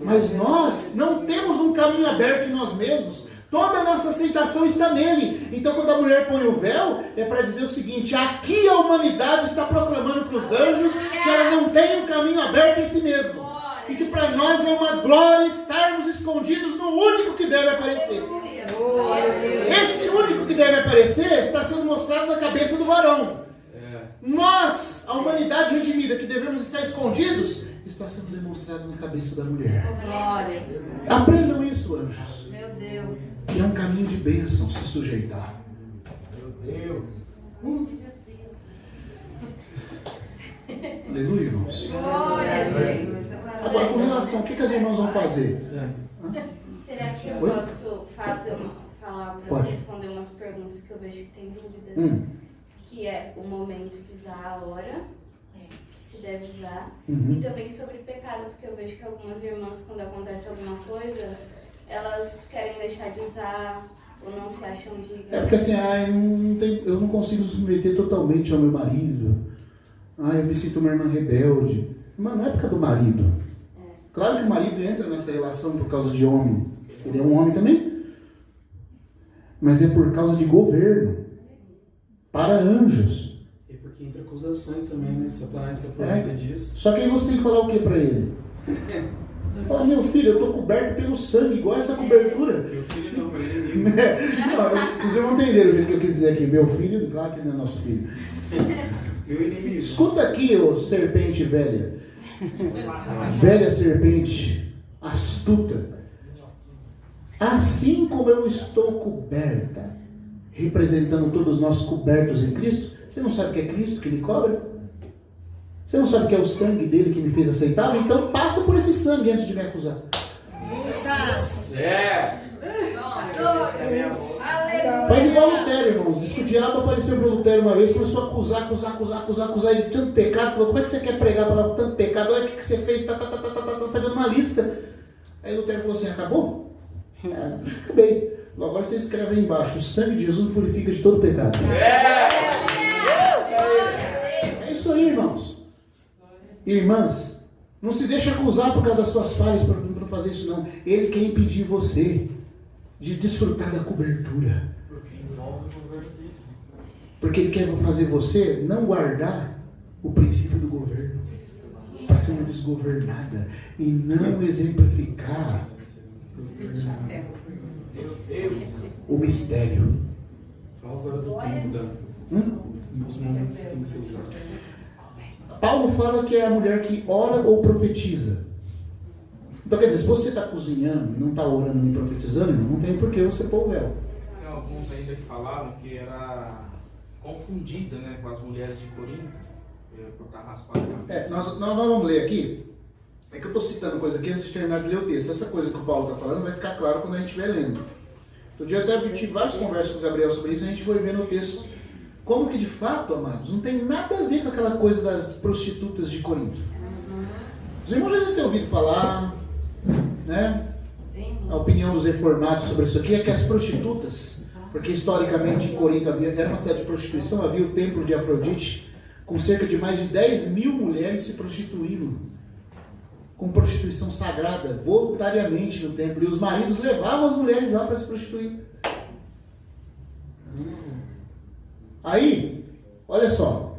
Mas nós não temos um caminho aberto em nós mesmos. Toda a nossa aceitação está nele. Então quando a mulher põe o véu, é para dizer o seguinte: aqui a humanidade está proclamando para os anjos que ela não tem um caminho aberto em si mesma. E que para nós é uma glória estarmos escondidos no único que deve aparecer. Esse único que deve aparecer está sendo mostrado na cabeça do varão. Nós, a humanidade redimida, que devemos estar escondidos, está sendo demonstrado na cabeça da mulher. Glórias. Aprendam isso, anjos. Meu Deus. Que é um caminho de bênção se sujeitar. Meu Deus. Aleluia, irmãos. Glória a Jesus. Agora, com relação, o que as irmãs vão fazer? Será que eu Oi? posso falar para Pode. você responder umas perguntas que eu vejo que tem dúvidas? Que é o momento de usar a hora, que se deve usar, e também sobre pecado, porque eu vejo que algumas irmãs, quando acontece alguma coisa, elas querem deixar de usar ou não se acham dignas. É porque assim, eu não consigo me submeter totalmente ao meu marido. Eu me sinto uma irmã rebelde. Mas não é por causa do marido. Claro que o marido entra nessa relação por causa de homem. Ele é um homem também. Mas é por causa de governo. Para anjos. E porque entra acusações também, né? Satanás se aproveita disso. Só que aí você tem que falar o que para ele? Fala, meu filho, eu estou coberto pelo sangue, igual essa cobertura. Meu filho não, meu inimigo. Não, vocês vão entender o jeito que eu quis dizer aqui. Meu filho, claro que não é nosso filho. Meu inimigo. Escuta aqui, ô serpente velha. Velha serpente, astuta. Assim como eu estou coberta, representando todos nós cobertos em Cristo, você não sabe que é Cristo que me cobre? Você não sabe que é o sangue dele que me fez aceitável? Então passa por esse sangue antes de me acusar. Faz igual Lutero, irmãos. Diz que o diabo apareceu para Lutero uma vez, começou a acusar ele de tanto pecado. Falou, como é que você quer pregar a palavra com tanto pecado? Olha o que você fez, fazendo uma lista. Aí Lutero falou assim, acabou? Acabei. Agora você escreve aí embaixo, o sangue de Jesus purifica de todo pecado. É isso aí, irmãos. Irmãs, não se deixe acusar por causa das suas falhas para não fazer isso não. Ele quer impedir você de desfrutar da cobertura. Porque ele quer fazer você não guardar o princípio do governo, para ser uma desgovernada e não exemplificar o mistério. Fala agora do tempo dos momentos que tem que ser usado. Paulo fala que é a mulher que ora ou profetiza. Então quer dizer, se você está cozinhando e não está orando nem profetizando, não tem por que você pôr o véu. Tem alguns ainda que falavam que era confundida, né, com as mulheres de Corinto, por estar raspada a cabeça. Nós vamos ler aqui. É que eu estou citando coisa aqui antes de terminar de ler o texto. Essa coisa que o Paulo está falando vai ficar claro quando a gente estiver lendo. Outro dia eu até tive várias conversas com o Gabriel sobre isso, a gente foi ver no texto como que de fato, amados, não tem nada a ver com aquela coisa das prostitutas de Corinto. Os irmãos já devem ter ouvido falar, né? A opinião dos reformados sobre isso aqui é que as prostitutas, porque historicamente em Corinto era uma cidade de prostituição, havia o templo de Afrodite, com cerca de mais de 10 mil mulheres se prostituindo, com prostituição sagrada, voluntariamente no templo, e os maridos levavam as mulheres lá para se prostituir. Aí, olha só,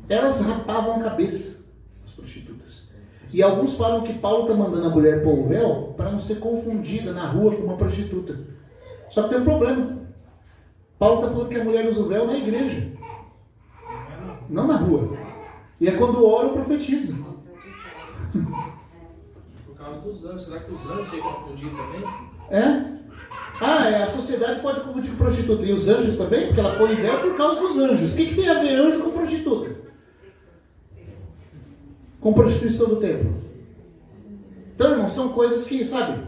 elas rapavam a cabeça, as prostitutas. E alguns falam que Paulo está mandando a mulher pôr o véu para não ser confundida na rua com uma prostituta. Só que tem um problema. Paulo está falando que a mulher usa o véu na igreja, não na rua. E é quando ora ou profetiza. Por causa dos anjos. Será que os anjos se confundiram também? A sociedade pode confundir com prostituta. E os anjos também? Porque ela põe véu por causa dos anjos. O que tem a ver anjo com prostituta? Com prostituição do templo. Então, irmãos, são coisas que, sabe,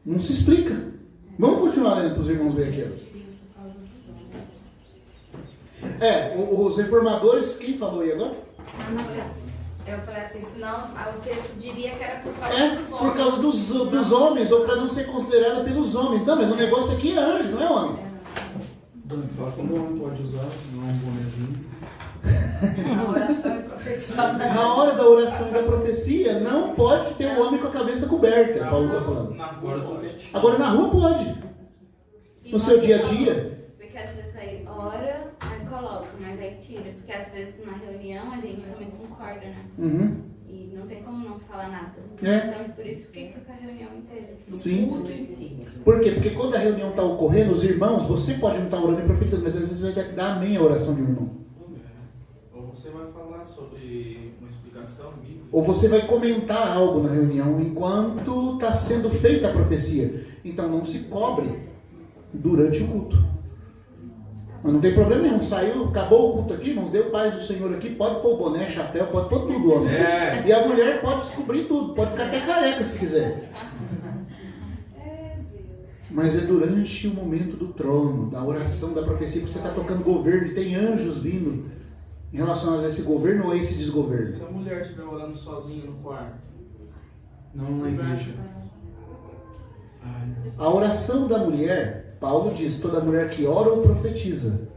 não se explica. Vamos continuar lendo para os irmãos verem aqui. Os reformadores, quem falou aí agora? Eu falei assim, senão o texto diria que era por causa dos homens. Por causa dos homens, ou para não ser considerada pelos homens. Não, mas o negócio aqui é anjo, não é homem. Fala como o homem pode usar, não é um bonezinho. Na oração e profetizando. Na hora da oração e da profecia, não pode ter o homem com a cabeça coberta, Paulo está falando. Agora na rua pode. No seu dia a dia. Porque às vezes aí ora, aí coloca, mas aí tira. Porque às vezes na reunião a gente também concorda, né? E não tem como não falar nada. Então por isso que fica a reunião inteira. Sim. Por quê? Porque quando a reunião está ocorrendo, os irmãos, você pode não estar orando e profetizando, mas às vezes vai dar amém a oração de um irmão. Ou você vai falar sobre uma explicação bíblica. Ou você vai comentar algo na reunião enquanto está sendo feita a profecia. Então não se cobre durante o culto. Mas não tem problema nenhum. Saiu, acabou o culto aqui, irmãos, deu paz do Senhor aqui, pode pôr boné, chapéu, pode pôr tudo, homem. E a mulher pode descobrir tudo, pode ficar até careca se quiser. Mas é durante o momento do trono, da oração, da profecia, que você está tocando governo e tem anjos vindo relacionados a esse governo ou a esse desgoverno. Se a mulher estiver orando sozinha no quarto. Não na igreja. A oração da mulher, Paulo diz, toda mulher que ora ou profetiza.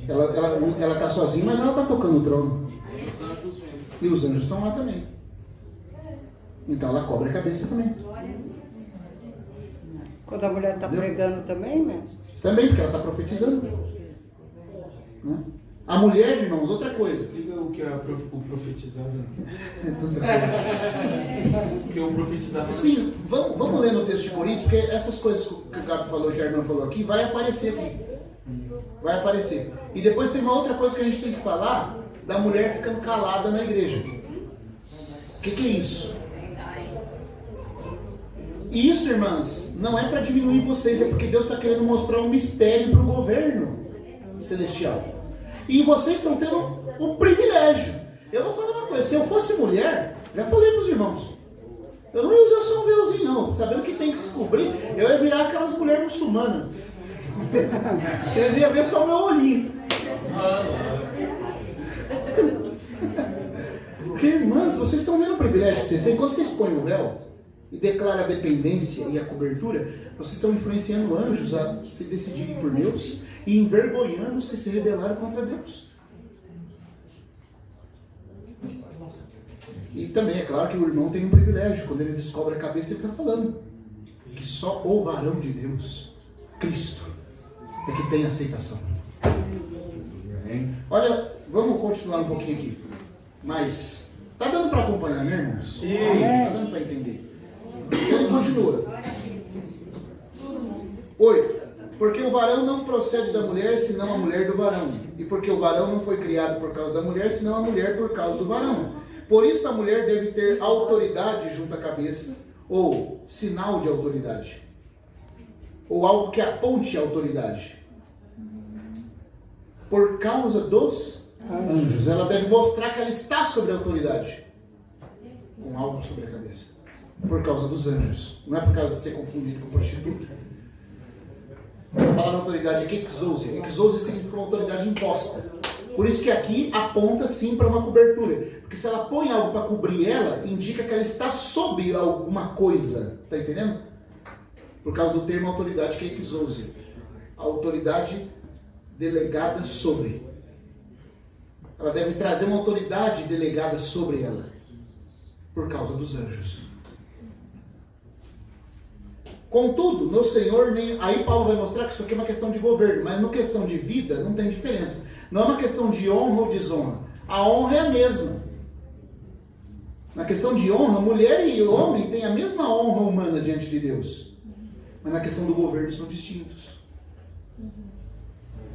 Ela está sozinha, mas ela está tocando o trono. E os anjos vêm. E os anjos estão lá também. Então ela cobre a cabeça também. Quando a mulher está pregando também, né? Também, porque ela está profetizando. Né? A mulher, irmãos, outra coisa. Explica o que é o profetizado. Tanta coisa. O que é o profetizado. Sim, vamos ler no texto de Coríntios, porque essas coisas que o Gabi falou, que a irmã falou aqui, vai aparecer aqui. Vai aparecer. E depois tem uma outra coisa que a gente tem que falar, da mulher ficando calada na igreja. O que é isso? E isso, irmãs, não é para diminuir vocês, é porque Deus está querendo mostrar um mistério para o governo celestial. E vocês estão tendo o privilégio. Eu vou falar uma coisa, se eu fosse mulher, já falei para os irmãos, eu não ia usar só um véuzinho não, sabendo que tem que se cobrir, eu ia virar aquelas mulheres muçulmanas. Vocês iam ver só o meu olhinho. Porque, irmãs, vocês estão vendo o privilégio que vocês têm. Quando vocês põem o véu e declaram a dependência e a cobertura, vocês estão influenciando anjos a se decidirem por Deus e envergonhando os que se rebelaram contra Deus. E também é claro que o irmão tem um privilégio. Quando ele descobre a cabeça, ele está falando que só o varão de Deus, Cristo, é que tem aceitação. Olha, vamos continuar um pouquinho aqui. Mas, tá dando para acompanhar, né, irmãos? Sim. Tá dando para entender. Ele continua. 8. Porque o varão não procede da mulher, senão a mulher do varão. E porque o varão não foi criado por causa da mulher, senão a mulher por causa do varão. Por isso a mulher deve ter autoridade junto à cabeça, ou sinal de autoridade. Ou algo que aponte a autoridade. Por causa dos anjos. Ela deve mostrar que ela está sobre a autoridade. Com algo sobre a cabeça. Por causa dos anjos. Não é por causa de ser confundido com prostituta. A palavra autoridade aqui é exousia. Exousia significa uma autoridade imposta. Por isso que aqui aponta sim para uma cobertura. Porque se ela põe algo para cobrir ela, indica que ela está sob alguma coisa. Está entendendo? Por causa do termo autoridade que é exousia. A autoridade delegada sobre. Ela deve trazer uma autoridade delegada sobre ela. Por causa dos anjos. Contudo, no Senhor, aí Paulo vai mostrar que isso aqui é uma questão de governo, mas no questão de vida não tem diferença. Não é uma questão de honra ou desonra. A honra é a mesma. Na questão de honra, mulher e homem têm a mesma honra humana diante de Deus. Mas na questão do governo são distintos.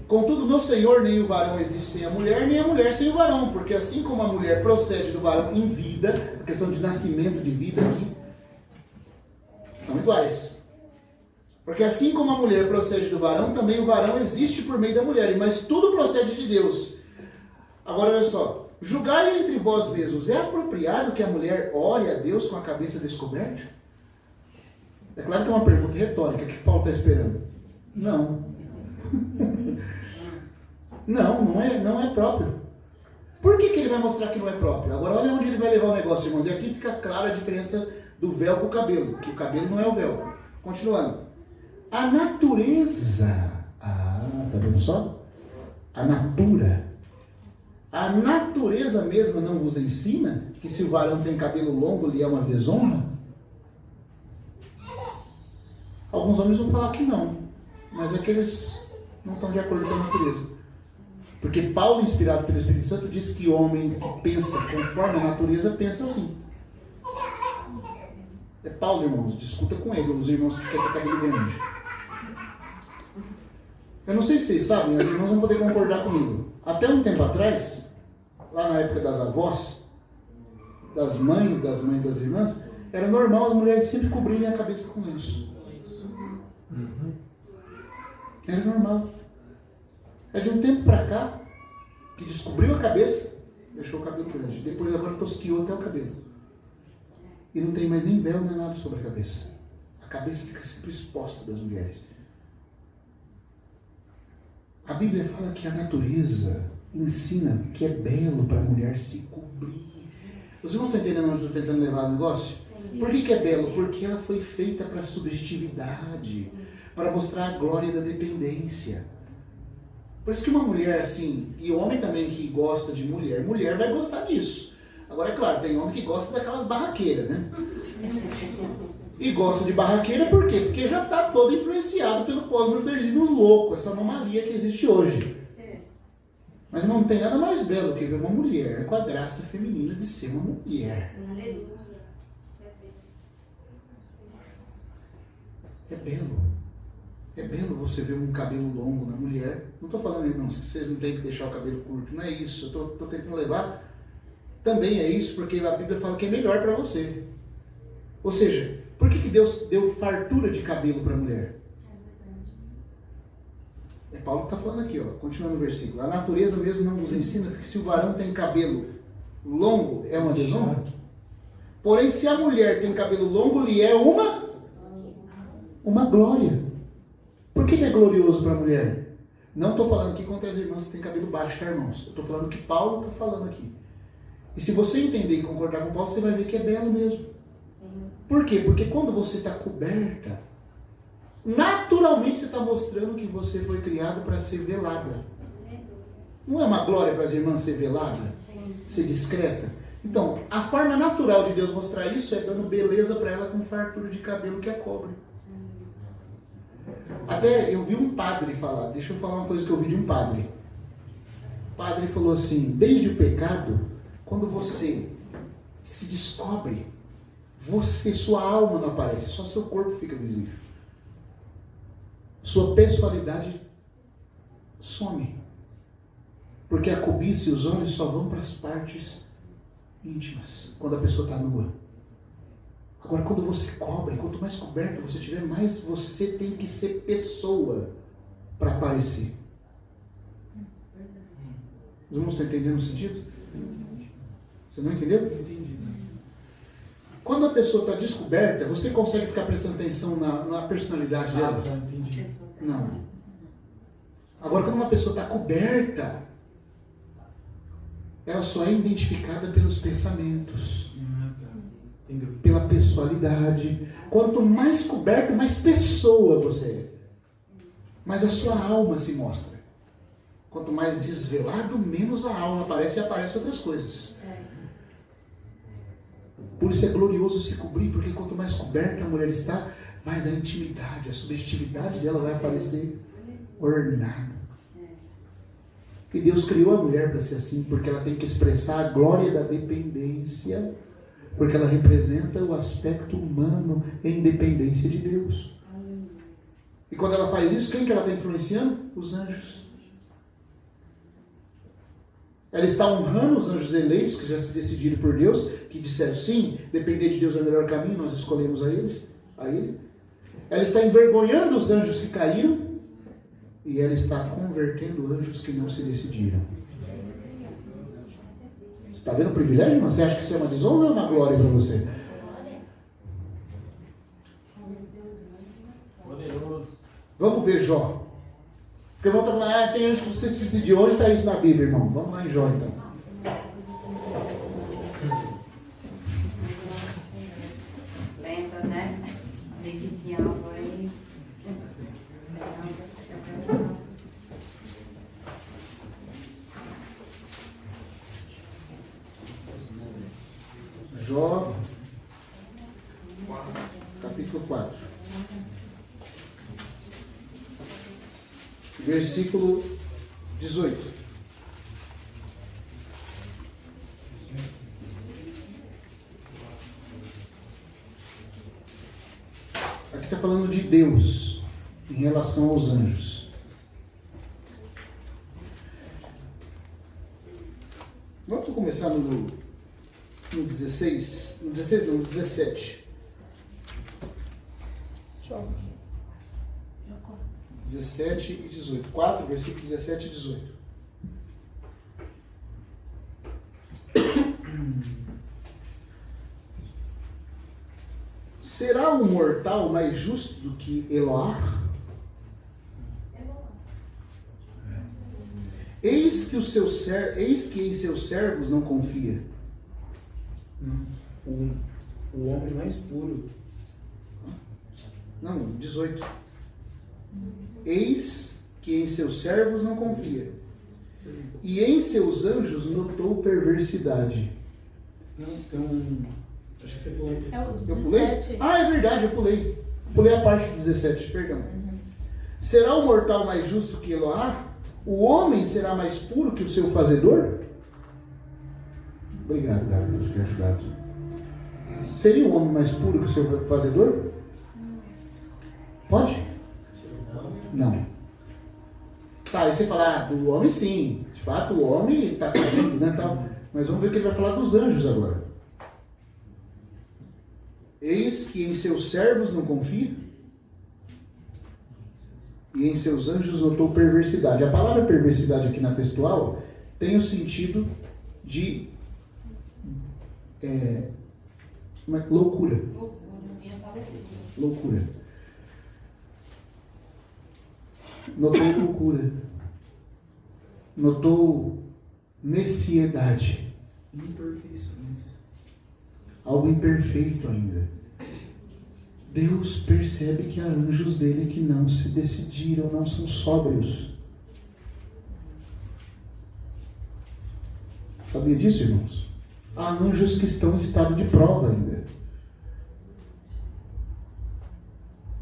Contudo, no Senhor nem o varão existe sem a mulher, nem a mulher sem o varão. Porque assim como a mulher procede do varão em vida, a questão de nascimento de vida aqui, são iguais. Porque assim como a mulher procede do varão, também o varão existe por meio da mulher. Mas tudo procede de Deus. Agora olha só. Julgai entre vós mesmos. É apropriado que a mulher ore a Deus com a cabeça descoberta? É claro que é uma pergunta retórica. O que Paulo está esperando? Não. Não é próprio. Por que ele vai mostrar que não é próprio? Agora olha onde ele vai levar o negócio, irmãos. E aqui fica clara a diferença do véu com o cabelo. Que o cabelo não é o véu. Continuando. A natureza. Tá vendo só? A natureza mesma não vos ensina que se o varão tem cabelo longo lhe é uma desonra? Alguns homens vão falar que não. Mas é que eles não estão de acordo com a natureza. Porque Paulo, inspirado pelo Espírito Santo, diz que o homem que pensa conforme a natureza pensa assim. É Paulo, irmãos, discuta com ele, os irmãos que querem ter cabelo grande. Eu não sei se vocês sabem, as irmãs vão poder concordar comigo. Até um tempo atrás, lá na época das avós, das mães das irmãs, era normal as mulheres sempre cobrirem a cabeça com lenço. Era normal. É de um tempo para cá que descobriu a cabeça, deixou o cabelo grande. Depois agora tosquiou até o cabelo. E não tem mais nem véu nem nada sobre a cabeça. A cabeça fica sempre exposta das mulheres. A Bíblia fala que a natureza ensina que é belo para a mulher se cobrir. Os irmãos estão entendendo onde eu estou tentando levar o negócio? Por que é belo? Porque ela foi feita para a subjetividade, para mostrar a glória da dependência. Por isso que uma mulher assim, e homem também que gosta de mulher vai gostar disso. Agora, é claro, tem homem que gosta daquelas barraqueiras, né? E gosta de barraqueira por quê? Porque já está todo influenciado pelo pós-modernismo louco, essa anomalia que existe hoje. Mas não tem nada mais belo que ver uma mulher com a graça feminina de ser uma mulher. Aleluia. É belo. É belo você ver um cabelo longo na mulher. Não estou falando, irmãos, que vocês não têm que deixar o cabelo curto. Não é isso. Eu estou tentando levar. Também é isso, porque a Bíblia fala que é melhor para você. Ou seja, por que Deus deu fartura de cabelo para a mulher? É Paulo que está falando aqui, ó, continuando o versículo. A natureza mesmo não nos ensina que se o varão tem cabelo longo, é uma desonra. Porém, se a mulher tem cabelo longo, lhe é uma glória. Por que é glorioso para a mulher? Não estou falando aqui contra as irmãs que têm cabelo baixo, tá, irmãos? Eu estou falando o que Paulo está falando aqui. E se você entender e concordar com Paulo, você vai ver que é belo mesmo. Por quê? Porque quando você está coberta, naturalmente você está mostrando que você foi criado para ser velada. Não é uma glória para as irmãs ser velada? Ser discreta? Então, a forma natural de Deus mostrar isso é dando beleza para ela com fartura de cabelo que a cobre. Até eu vi um padre falar, deixa eu falar uma coisa que eu vi de um padre. O padre falou assim, desde o pecado, quando você se descobre, sua alma não aparece, só seu corpo fica visível. Sua personalidade some. Porque a cobiça e os olhos só vão para as partes íntimas, quando a pessoa está nua. Agora, quando você cobre, quanto mais coberto você tiver, mais você tem que ser pessoa para aparecer. Os irmãos estão entendendo o sentido? Você não entendeu? Entendi. Quando a pessoa está descoberta, você consegue ficar prestando atenção na personalidade dela? Tá, entendi. Não. Agora, quando uma pessoa está coberta, ela só é identificada pelos pensamentos, Entendeu? pela pessoalidade. Quanto mais coberto, mais pessoa você é. Mas a sua alma se mostra. Quanto mais desvelado, menos a alma aparece e aparecem outras coisas. Por isso é glorioso se cobrir, porque quanto mais coberta a mulher está, mais a intimidade, a subjetividade dela vai aparecer ornada. E Deus criou a mulher para ser assim, porque ela tem que expressar a glória da dependência, porque ela representa o aspecto humano em dependência de Deus. E quando ela faz isso, quem que ela está influenciando? Os anjos. Ela está honrando os anjos eleitos, que já se decidiram por Deus, que disseram sim, depender de Deus é o melhor caminho, nós escolhemos a ele. Ela está envergonhando os anjos que caíram, e ela está convertendo anjos que não se decidiram. Você está vendo o privilégio? Você acha que isso é uma desonra ou é uma glória para você? Vamos ver Jó. Porque o irmão está falando, tem anjo que você se decidiu. Onde está isso na Bíblia, irmão? Vamos lá em Jó, então. Lembra, né? Ali que tinha algo aí. Jó, capítulo 4. Versículo 18. Aqui está falando de Deus em relação aos anjos. Vamos começar no 16. No 16 não, no 17. 17 e 18. 4, versículos 17 e 18. Será um mortal mais justo do que Eloá? Eis que em seus servos não confia. O homem mais puro. Não, 18. Eis que em seus servos não confia, e em seus anjos notou perversidade. Não, então. Acho que você pulou. Eu pulei? Ah, é verdade, eu pulei. Pulei a parte do 17, perdão. Será o mortal mais justo que Eloá? O homem será mais puro que o seu fazedor? Obrigado, Gabriel, por ter ajudado. Seria o homem mais puro que o seu fazedor? Pode? Não. Tá, aí você fala, do homem sim. De fato, o homem está caindo, né, tal. Mas vamos ver o que ele vai falar dos anjos agora. Eis que em seus servos não confia, e em seus anjos notou perversidade. A palavra perversidade aqui na textual tem o sentido de loucura. Loucura. Notou loucura. Notou neciedade. Imperfeições. Algo imperfeito ainda. Deus percebe que há anjos dele que não se decidiram, não são sóbrios. Sabia disso, irmãos? Há anjos que estão em estado de prova ainda.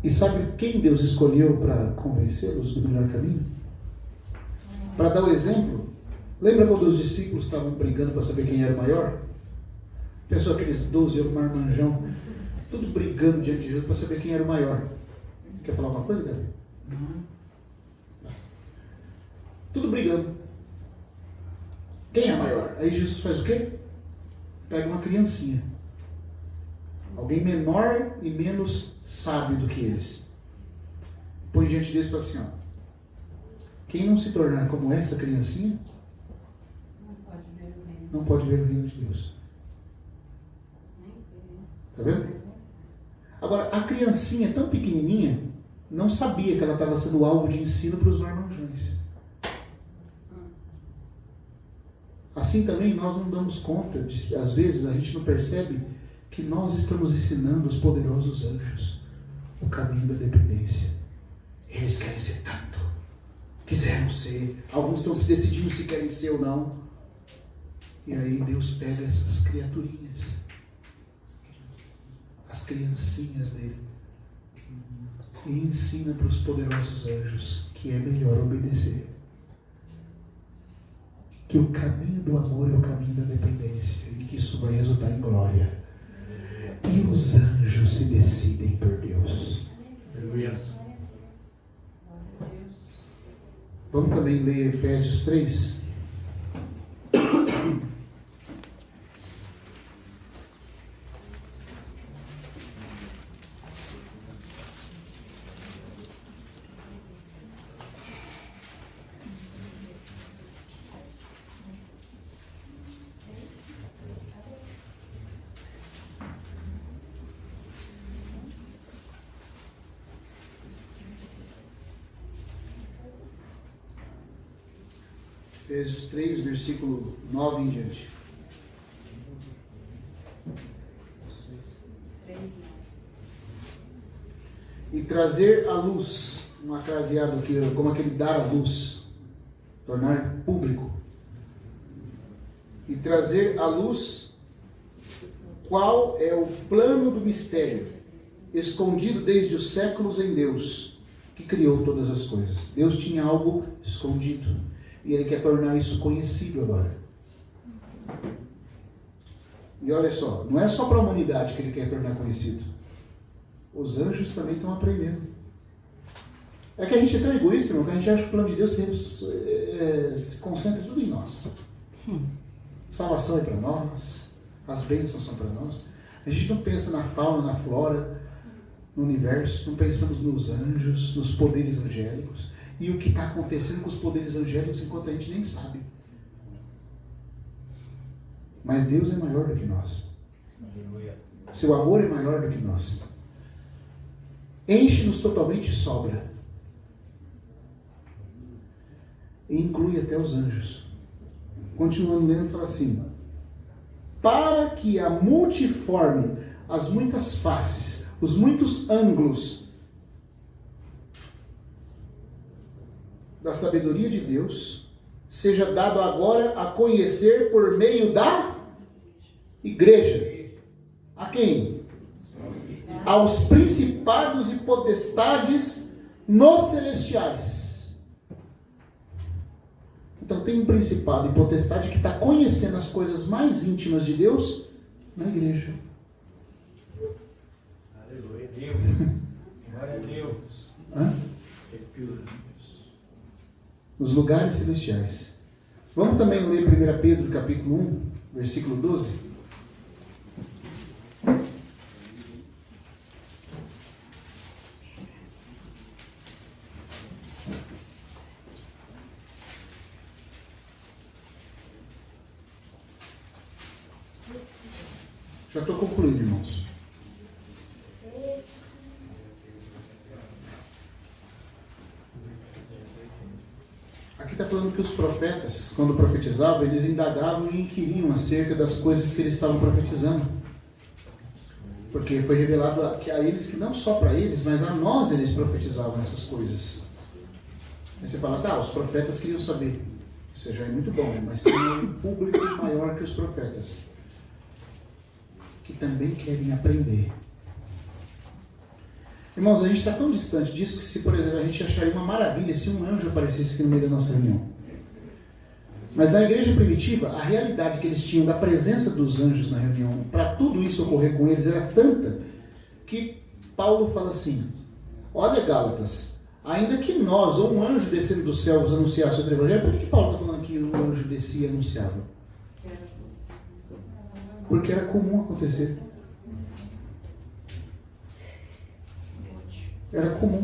E sabe quem Deus escolheu para convencê-los do melhor caminho? Para dar o exemplo, lembra quando os discípulos estavam brigando para saber quem era o maior? Pensou aqueles 12 marmanjão, tudo brigando diante de Jesus para saber quem era o maior. Quer falar uma coisa, Gabriel? Tudo brigando. Quem é maior? Aí Jesus faz o quê? Pega uma criancinha. Alguém menor e menos sábio do que eles. Põe diante deles e fala assim, ó. Quem não se tornar como essa criancinha, não pode ver o reino de Deus. Tá vendo? Agora, a criancinha tão pequenininha não sabia que ela estava sendo alvo de ensino para os marmanjões. Assim também nós não damos conta, às vezes a gente não percebe que nós estamos ensinando os poderosos anjos o caminho da dependência. Eles querem ser tanto, quiseram ser, alguns estão se decidindo se querem ser ou não. E aí Deus pega essas criaturinhas, as criancinhas dele, e ensina para os poderosos anjos que é melhor obedecer. Que o caminho do amor é o caminho da dependência e que isso vai resultar em glória. E os anjos se decidem por Deus. Aleluia. Vamos também ler Efésios 3. Efésios 3, versículo 9 em diante. E trazer à luz, um acraseado aqui, como aquele dar à luz, tornar público. E trazer à luz qual é o plano do mistério, escondido desde os séculos em Deus, que criou todas as coisas. Deus tinha algo escondido. E Ele quer tornar isso conhecido agora. E olha só, não é só para a humanidade que Ele quer tornar conhecido. Os anjos também estão aprendendo. É que a gente é tão egoísta, irmão, que a gente acha que o plano de Deus se concentra tudo em nós. Salvação é para nós, as bênçãos são para nós. A gente não pensa na fauna, na flora, no universo, não pensamos nos anjos, nos poderes angélicos. E o que está acontecendo com os poderes angélicos enquanto a gente nem sabe. Mas Deus é maior do que nós. Seu amor é maior do que nós. Enche-nos totalmente e sobra. E inclui até os anjos. Continuando lendo, fala assim: para que a multiforme, as muitas faces, os muitos ângulos da sabedoria de Deus seja dado agora a conhecer por meio da igreja. A quem? Aos principados e potestades nos celestiais. Então tem um principado e potestade que está conhecendo as coisas mais íntimas de Deus na igreja. Aleluia. Glória a Deus. Hã? Nos lugares celestiais. Vamos também ler 1 Pedro capítulo 1, versículo 12. Já estou concluindo, irmãos. Aqui está falando que os profetas, quando profetizavam, eles indagavam e inquiriam acerca das coisas que eles estavam profetizando. Porque foi revelado a eles que não só para eles, mas a nós eles profetizavam essas coisas. Aí você fala, os profetas queriam saber. Isso já é muito bom, mas tem um público maior que os profetas, que também querem aprender. Irmãos, a gente está tão distante disso que se, por exemplo, a gente acharia uma maravilha se um anjo aparecesse aqui no meio da nossa reunião. Mas na igreja primitiva, a realidade que eles tinham da presença dos anjos na reunião, para tudo isso ocorrer com eles, era tanta que Paulo fala assim, olha Gálatas, ainda que nós, ou um anjo descendo do céu, vos anunciasse outro evangelho, por que Paulo está falando que o anjo descia e anunciava? Porque era comum acontecer. Era comum.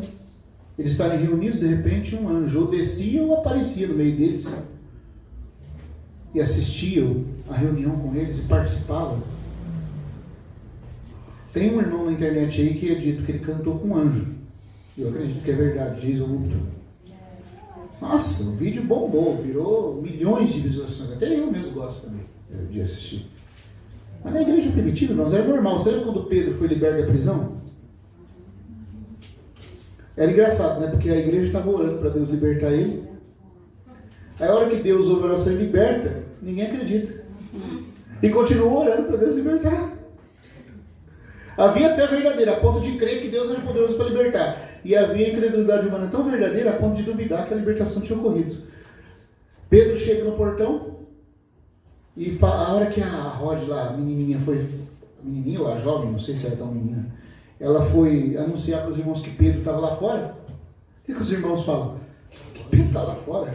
Eles estarem reunidos, de repente um anjo ou descia ou aparecia no meio deles e assistia a reunião com eles e participava. Tem um irmão na internet aí que é dito que ele cantou com um anjo. Eu acredito que é verdade, Jason Lupton. Nossa, o vídeo bombou, virou milhões de visualizações. Até eu mesmo gosto também de assistir. Mas na igreja primitiva, nós era normal. Você lembra quando Pedro foi liberto da prisão? Era engraçado, né? Porque a igreja estava orando para Deus libertar ele. Aí a hora que Deus ouve a oração e liberta, ninguém acredita. E continua orando para Deus libertar. Havia fé verdadeira, a ponto de crer que Deus era poderoso para libertar. E havia incredulidade humana tão verdadeira, a ponto de duvidar que a libertação tinha ocorrido. Pedro chega no portão e a hora que a Rod lá, a menininha foi... A menininha ou a jovem, não sei se era tão menina, ela foi anunciar para os irmãos que Pedro estava lá fora. O que os irmãos falam? Que Pedro está lá fora?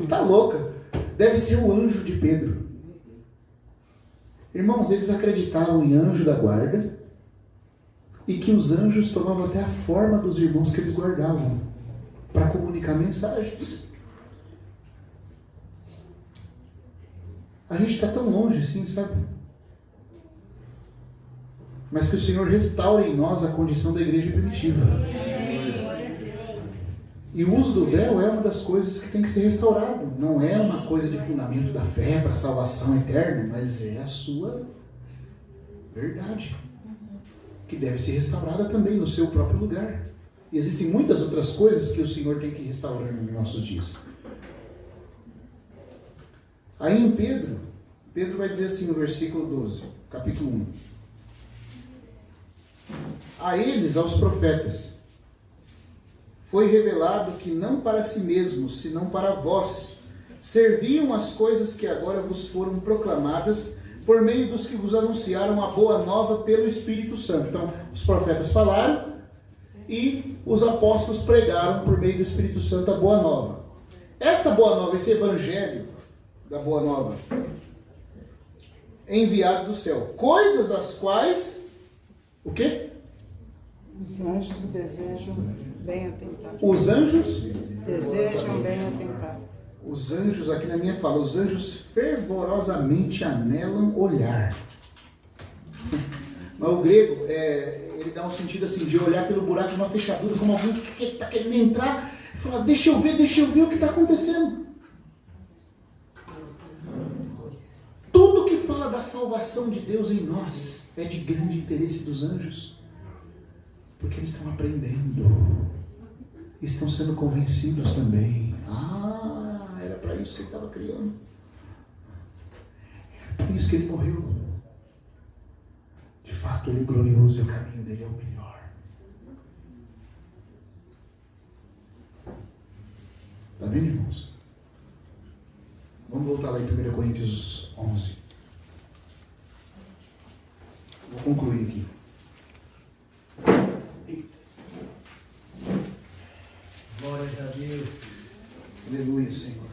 Está louca. Deve ser o anjo de Pedro. Irmãos, eles acreditavam em anjo da guarda e que os anjos tomavam até a forma dos irmãos que eles guardavam para comunicar mensagens. A gente está tão longe assim, sabe? Mas que o Senhor restaure em nós a condição da igreja primitiva. E o uso do véu é uma das coisas que tem que ser restaurado. Não é uma coisa de fundamento da fé para a salvação eterna, mas é a sua verdade, que deve ser restaurada também no seu próprio lugar. E existem muitas outras coisas que o Senhor tem que ir restaurando nos nossos dias. Aí em Pedro vai dizer assim no versículo 12, capítulo 1. A eles, aos profetas, foi revelado que não para si mesmos, senão para vós, serviam as coisas que agora vos foram proclamadas, por meio dos que vos anunciaram a boa nova pelo Espírito Santo. Então, os profetas falaram e os apóstolos pregaram por meio do Espírito Santo a boa nova. Essa boa nova, esse evangelho da boa nova, enviado do céu. Coisas as quais... O quê? Os anjos desejam bem atentar. Os anjos? Desejam bem atentar. Os anjos, aqui na minha fala, os anjos fervorosamente anelam olhar. Mas o grego, ele dá um sentido assim, de olhar pelo buraco de uma fechadura, como alguém que está querendo entrar e falar, deixa eu ver o que está acontecendo. Tudo que fala da salvação de Deus em nós é de grande interesse dos anjos. Porque eles estão aprendendo. Estão sendo convencidos também. Era para isso que ele estava criando. Era para isso que ele morreu. De fato, ele é glorioso e o caminho dele é o melhor. Está vendo, irmãos? Vamos voltar lá em 1 Coríntios 11. Vou concluir aqui. Glória a Deus. Aleluia, Senhor.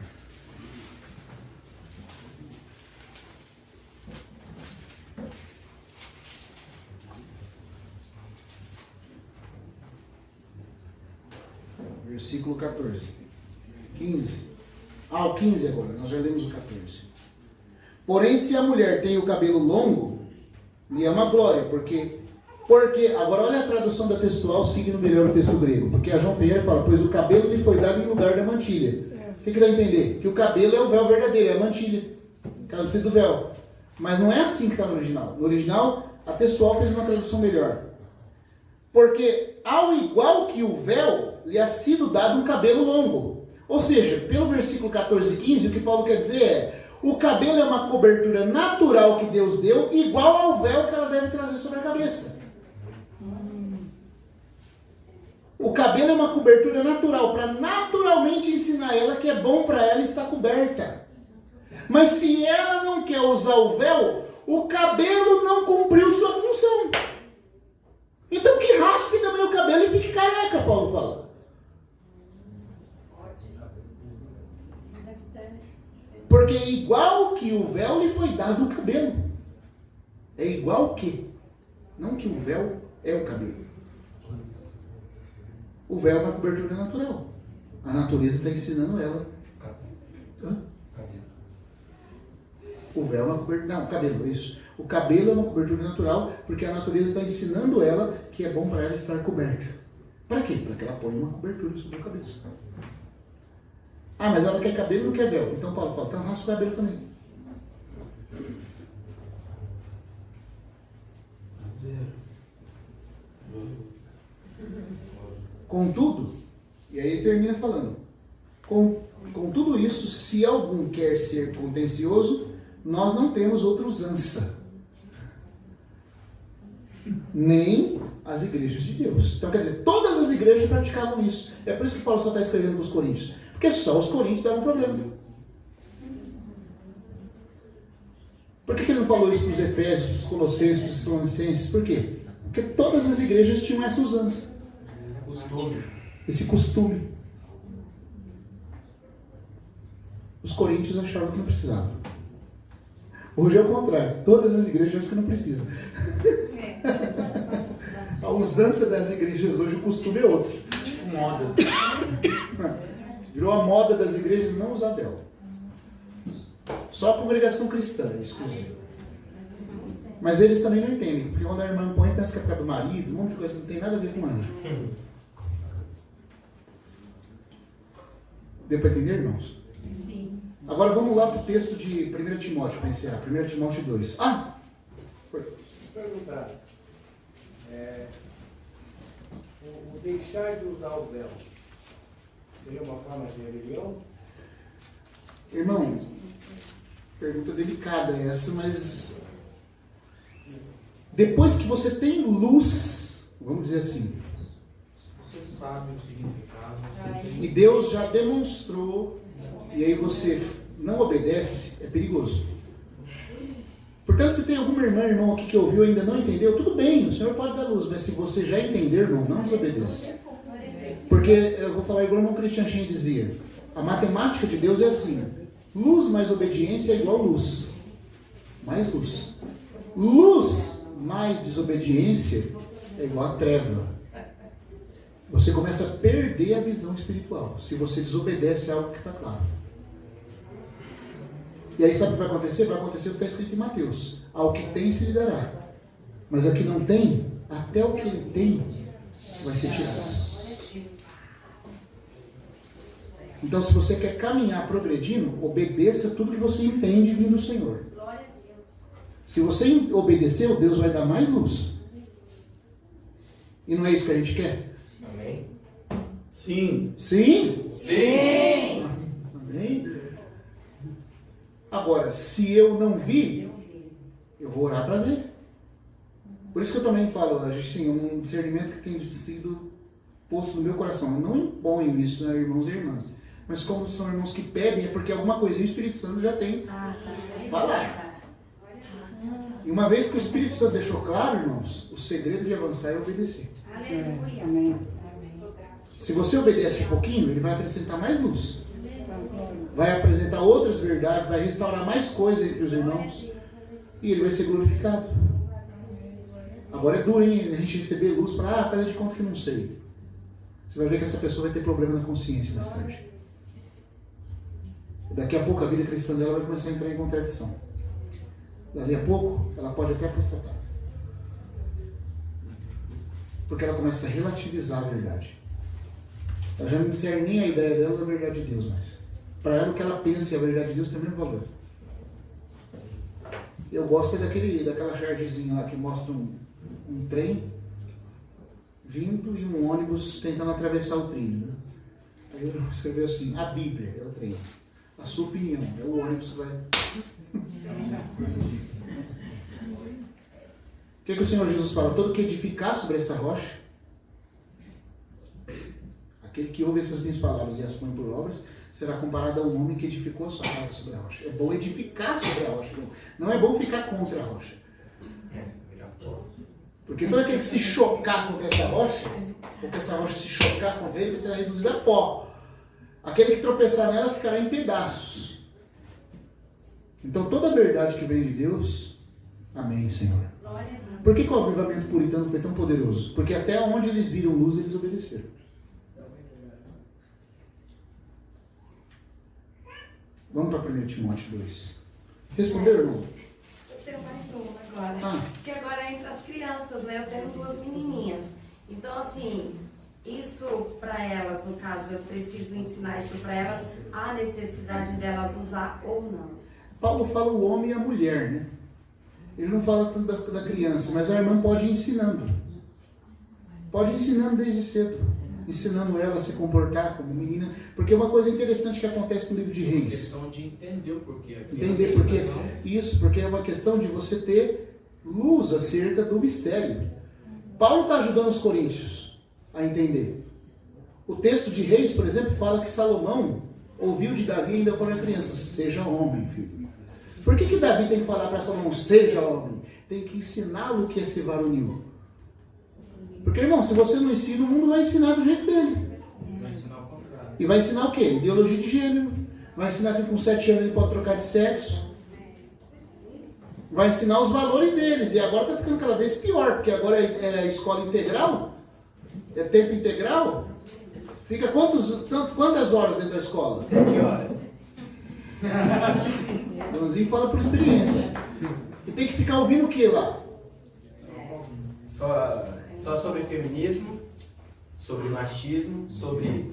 Versículo 14. 15. O 15 agora, nós já lemos o 14. Porém, se a mulher tem o cabelo longo, lhe é uma glória, porque, agora olha a tradução da textual, seguindo melhor o texto grego, porque a João Ferreira fala, pois o cabelo lhe foi dado em lugar da mantilha. O que dá a entender? Que o cabelo é o véu verdadeiro, é a mantilha, que ela precisa do véu. Mas não é assim que está no original. No original, a textual fez uma tradução melhor. Porque, ao igual que o véu, lhe é sido dado um cabelo longo. Ou seja, pelo versículo 14 e 15, o que Paulo quer dizer é, o cabelo é uma cobertura natural que Deus deu, igual ao véu que ela deve trazer sobre a cabeça. O cabelo é uma cobertura natural, para naturalmente ensinar ela que é bom para ela estar coberta. Mas se ela não quer usar o véu, o cabelo não cumpriu sua função. Então que raspe também o cabelo e fique careca, Paulo fala. Porque igual que o véu lhe foi dado o cabelo. É igual que. Não que o véu é o cabelo. O véu é uma cobertura natural. A natureza está ensinando ela. Hã? O véu é uma cobertura. Não, o cabelo, é isso. O cabelo é uma cobertura natural, porque a natureza está ensinando ela que é bom para ela estar coberta. Para quê? Para que ela ponha uma cobertura sobre a cabeça. Ah, mas ela quer cabelo e não quer véu. Então Paulo fala, então raspa o cabelo também. Zero. Contudo, e aí ele termina falando, com tudo isso, se algum quer ser contencioso, nós não temos outra usança. Nem as igrejas de Deus. Então, quer dizer, todas as igrejas praticavam isso. É por isso que Paulo só está escrevendo para os coríntios. Porque só os coríntios davam problema. Por que ele não falou isso para os efésios, para os colossenses, para os tessalonicenses? Por quê? Porque todas as igrejas tinham essa usança. Costume. Esse costume. Os coríntios achavam que não precisavam. Hoje é o contrário. Todas as igrejas acham que não precisam. A usança das igrejas hoje, o costume é outro. Tipo moda. Virou a moda das igrejas não usar véu. Só a congregação cristã é exclusiva. Mas eles também não entendem. Porque quando a irmã põe, pensa que é por causa do marido, um monte de coisa que não tem nada a ver com anjo. Deu para entender, irmãos? Sim. Agora vamos lá para o texto de 1 Timóteo, para encerrar. 1 Timóteo 2. Foi. Perguntar. O deixar de usar o véu seria uma forma de rebelião? Irmão, pergunta delicada essa, mas depois que você tem luz, vamos dizer assim, Você sabe o significado. Você e Deus já demonstrou, e aí você não obedece, é perigoso. Portanto, se tem alguma irmão aqui que ouviu e ainda não entendeu, tudo bem, o Senhor pode dar luz, mas se você já entender, irmão, não desobedeça. Porque, eu vou falar igual o irmão Christian Shen dizia, a matemática de Deus é assim, luz mais obediência é igual luz. Mais luz. Luz mais desobediência é igual a treva. Você começa a perder a visão espiritual, se você desobedece a algo que está claro. E aí sabe o que vai acontecer? Vai acontecer o que está escrito em Mateus. Ao que tem se lhe dará. Mas ao que não tem, até o que ele tem vai ser tirado. Então se você quer caminhar progredindo, obedeça tudo que você entende vindo do Senhor. Se você obedeceu, Deus vai dar mais luz. E não é isso que a gente quer? Amém. Sim. Sim? Sim. Amém? Agora, se eu não vi, eu vou orar para ver. Por isso que eu também falo, a gente tem um discernimento que tem sido posto no meu coração. Eu não imponho isso, né, irmãos e irmãs. Mas como são irmãos que pedem, é porque alguma coisinha o Espírito Santo já tem falar. E uma vez que o Espírito Santo deixou claro, irmãos, o segredo de avançar é obedecer. Aleluia. Amém. Se você obedece um pouquinho, ele vai acrescentar mais luz. Vai apresentar outras verdades, vai restaurar mais coisas entre os irmãos. E ele vai ser glorificado. Agora é duro, hein? A gente receber luz para, faz de conta que não sei. Você vai ver que essa pessoa vai ter problema na consciência mais tarde. Daqui a pouco a vida cristã dela vai começar a entrar em contradição. Daqui a pouco ela pode até apostatar. Porque ela começa a relativizar a verdade. Ela já não serve nem a ideia dela da verdade de Deus mais. Para ela o que ela pensa e a verdade de Deus tem o mesmo valor. Eu gosto daquela chargezinha lá que mostra um trem vindo e um ônibus tentando atravessar o trilho. Né? Aí eu escrevi assim, a Bíblia é o trem. A sua opinião é o ônibus que vai... O que o Senhor Jesus fala? Todo que edificar sobre essa rocha, aquele que ouve essas minhas palavras e as põe por obras, será comparado a um homem que edificou a sua casa sobre a rocha. É bom edificar sobre a rocha, não é bom ficar contra a rocha. Porque todo aquele que se chocar contra essa rocha, ou que essa rocha se chocar contra ele, será reduzido a pó. Aquele que tropeçar nela ficará em pedaços. Então toda a verdade que vem de Deus, amém, Senhor. Por que o avivamento puritano foi tão poderoso? Porque até onde eles viram luz, eles obedeceram. Vamos para 1 Timóteo 2. Respondeu, irmão? Eu tenho mais uma agora. Que agora é entre as crianças, né? Eu tenho 2 menininhas. Então, assim, isso para elas, no caso, eu preciso ensinar isso para elas, a necessidade delas usar ou não. Paulo fala o homem e a mulher, né? Ele não fala tanto da criança, mas a irmã pode ir ensinando. Pode ir ensinando desde cedo. Ensinando ela a se comportar como menina. Porque é uma coisa interessante que acontece no livro de Reis. É questão de entender o porquê. Entender porquê. Isso, porque é uma questão de você ter luz acerca do mistério. Paulo está ajudando os coríntios a entender. O texto de Reis, por exemplo, fala que Salomão ouviu de Davi ainda quando era criança: seja homem, filho. Por que Davi tem que falar para Salomão, seja homem? Tem que ensiná-lo o que é ser varonil. Porque, irmão, se você não ensina, o mundo vai ensinar do jeito dele. Vai ensinar o contrário. E vai ensinar o quê? Ideologia de gênero. Vai ensinar que com 7 anos ele pode trocar de sexo. Vai ensinar os valores deles. E agora está ficando cada vez pior, porque agora é escola integral, é tempo integral. Fica quantas horas dentro da escola? 7 horas. Joãozinho fala por experiência. E tem que ficar ouvindo o que lá? Só sobre feminismo, sobre machismo, sobre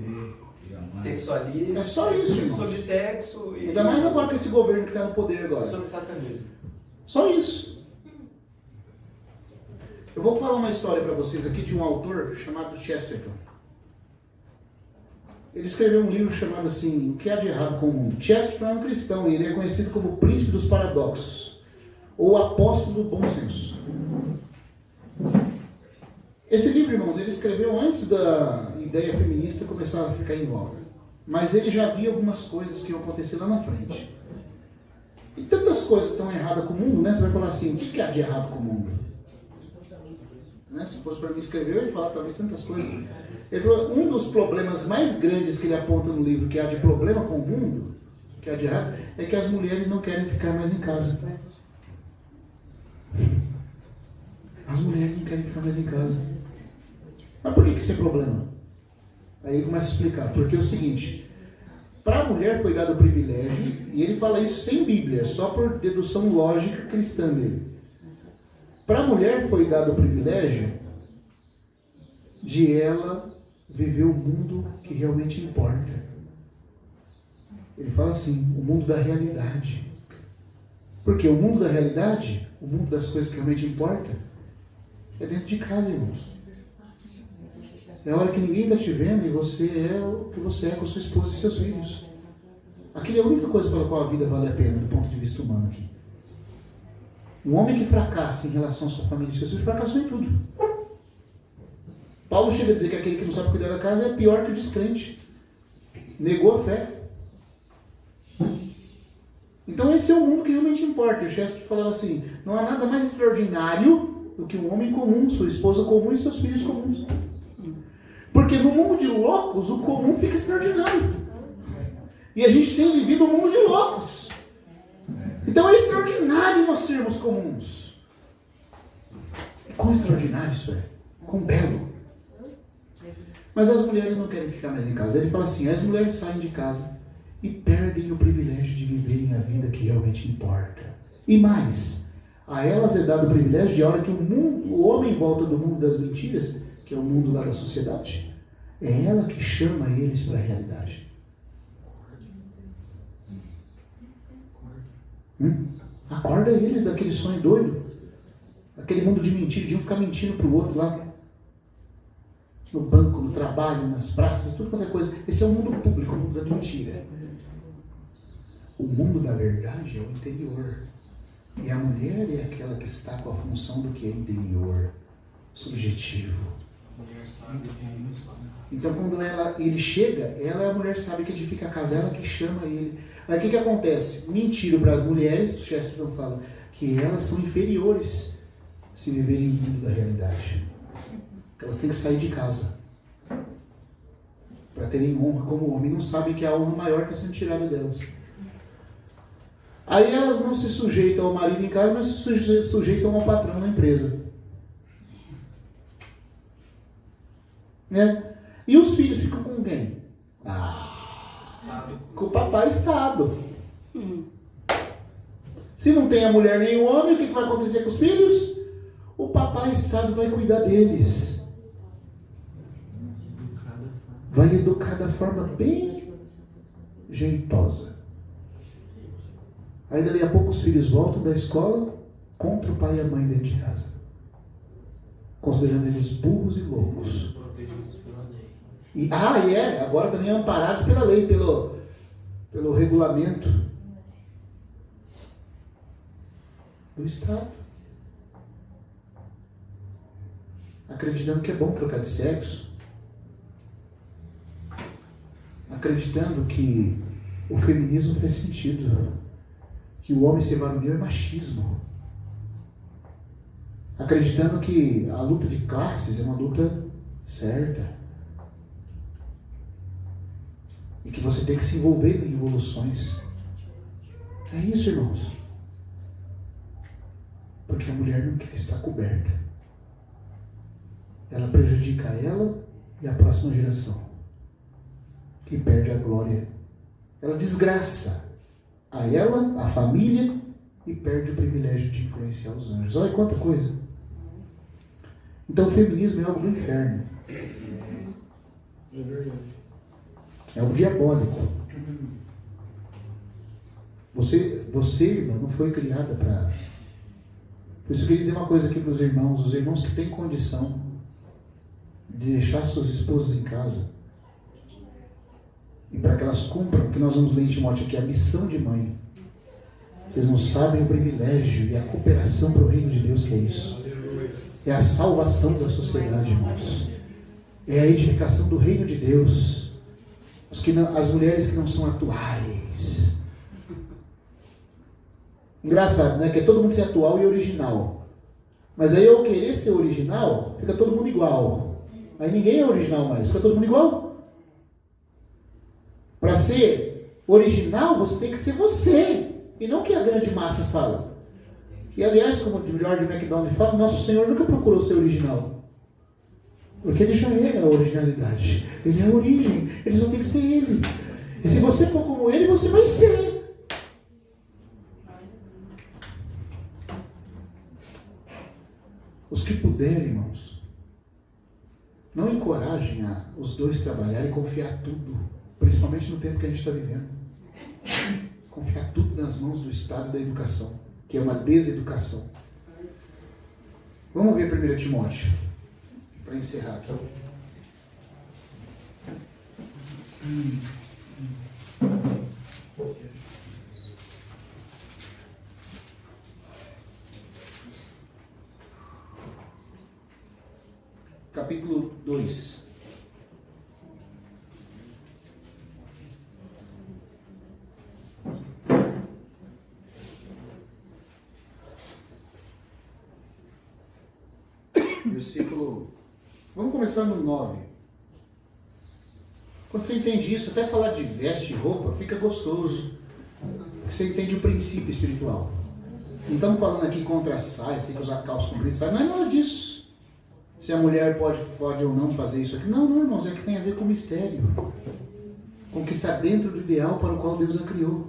sexualismo. É só isso, irmão. Sobre sexo e... Ainda mais agora com esse governo que está no poder agora. sobre satanismo. Só isso. Eu vou falar uma história para vocês aqui de um autor chamado Chesterton. Ele escreveu um livro chamado assim, O que há de errado com o mundo? Chesterton é um cristão e ele é conhecido como o príncipe dos paradoxos, ou apóstolo do bom senso. Esse livro, irmãos, ele escreveu antes da ideia feminista começar a ficar em voga. Mas ele já via algumas coisas que iam acontecer lá na frente. E tantas coisas que estão erradas com o mundo, né? Você vai falar assim, o que há de errado com o mundo? Né? Se fosse para mim escrever, eu ia falar talvez tantas coisas. Ele falou, um dos problemas mais grandes que ele aponta no livro, que há de problema com o mundo, que há de errado, é que as mulheres não querem ficar mais em casa. As mulheres não querem ficar mais em casa. Mas por que isso é problema? Aí ele começa a explicar. Porque é o seguinte, para a mulher foi dado o privilégio, e ele fala isso sem Bíblia, só por dedução lógica cristã dele. Para a mulher foi dado o privilégio de ela viver o mundo que realmente importa. Ele fala assim, o mundo da realidade. Porque o mundo da realidade, o mundo das coisas que realmente importam, é dentro de casa, irmãos. É a hora que ninguém está te vendo e você é o que você é com sua esposa e seus filhos. Aquilo é a única coisa pela qual a vida vale a pena, do ponto de vista humano aqui. Um homem que fracassa em relação à sua família e seus filhos, fracassou em tudo. Paulo chega a dizer que aquele que não sabe cuidar da casa é pior que o descrente. Negou a fé. Então esse é o mundo que realmente importa. O Chesterton falava assim, não há nada mais extraordinário do que um homem comum, sua esposa comum e seus filhos comuns. Porque no mundo de loucos, o comum fica extraordinário. E a gente tem vivido um mundo de loucos. Então é extraordinário nós sermos comuns. E quão extraordinário isso é. Quão belo. Mas as mulheres não querem ficar mais em casa. Ele fala assim, as mulheres saem de casa e perdem o privilégio de viverem a vida que realmente importa. E mais, a elas é dado o privilégio de a hora que o homem volta do mundo das mentiras, que é o mundo lá da sociedade, é ela que chama eles para a realidade. Acorda eles daquele sonho doido, aquele mundo de mentira, de um ficar mentindo para o outro lá, no banco, no trabalho, nas praças, tudo quanto é coisa. Esse é o mundo público, o mundo da mentira. O mundo da verdade é o interior. E a mulher é aquela que está com a função do que é interior, subjetivo. Então quando ele chega, ela é a mulher sábia que edifica a casa, ela que chama ele. Aí o que acontece? Mentiram para as mulheres, o Chesterton fala, que elas são inferiores se viverem no mundo da realidade. Elas têm que sair de casa para terem honra como homem. Não sabem que a honra maior está sendo tirada delas. Aí elas não se sujeitam ao marido em casa, mas se sujeitam ao patrão na empresa. Né? E os filhos ficam com quem? Com o papai Estado. Se não tem a mulher nem o homem, o que vai acontecer com os filhos? O papai Estado vai cuidar deles. Vai educar da forma bem jeitosa. Aí dali a pouco os filhos voltam da escola contra o pai e a mãe dentro de casa, considerando eles burros e loucos. E agora também amparados pela lei, pelo regulamento do Estado. Acreditando que é bom trocar de sexo. Acreditando que o feminismo faz sentido. Que o homem ser varonil é machismo. Acreditando que a luta de classes é uma luta certa. E que você tem que se envolver em revoluções. É isso, irmãos. Porque a mulher não quer estar coberta. Ela prejudica ela e a próxima geração. Que perde a glória. Ela desgraça a ela, a família, e perde o privilégio de influenciar os anjos. Olha quanta coisa. Então o feminismo é algo do inferno. É algo diabólico. Você, irmã, não foi criada para... Por isso eu queria dizer uma coisa aqui para os irmãos que têm condição de deixar suas esposas em casa, e para que elas cumpram o que nós vamos ler em Timóteo aqui, a missão de mãe. Vocês não sabem o privilégio e a cooperação para o reino de Deus que é isso. É a salvação da sociedade, irmãos. É a edificação do reino de Deus. As mulheres que não são atuais. Engraçado, né? Que é todo mundo ser atual e original. Mas aí eu querer ser original, fica todo mundo igual. Aí ninguém é original mais, fica todo mundo igual. Para ser original, você tem que ser você, e não o que a grande massa fala. E aliás, como o George MacDonald fala, nosso Senhor nunca procurou ser original. Porque ele já era a originalidade. Ele é a origem. Ele só tem que ser ele. E se você for como ele, você vai ser. Os que puderem, irmãos, não encorajem os dois trabalharem e confiar tudo. Principalmente no tempo que a gente está vivendo. Confiar tudo nas mãos do Estado da educação, que é uma deseducação. Vamos ver 1 Timóteo, para encerrar aqui. Capítulo 2. versículo... Vamos começar no 9. Quando você entende isso, até falar de veste e roupa fica gostoso. Você entende o princípio espiritual. Não estamos falando aqui contra sais, tem que usar calça comprida, sai, não é nada disso. Se a mulher pode ou não fazer isso aqui. Não, irmãos, é que tem a ver com o mistério. Com o que está dentro do ideal para o qual Deus a criou.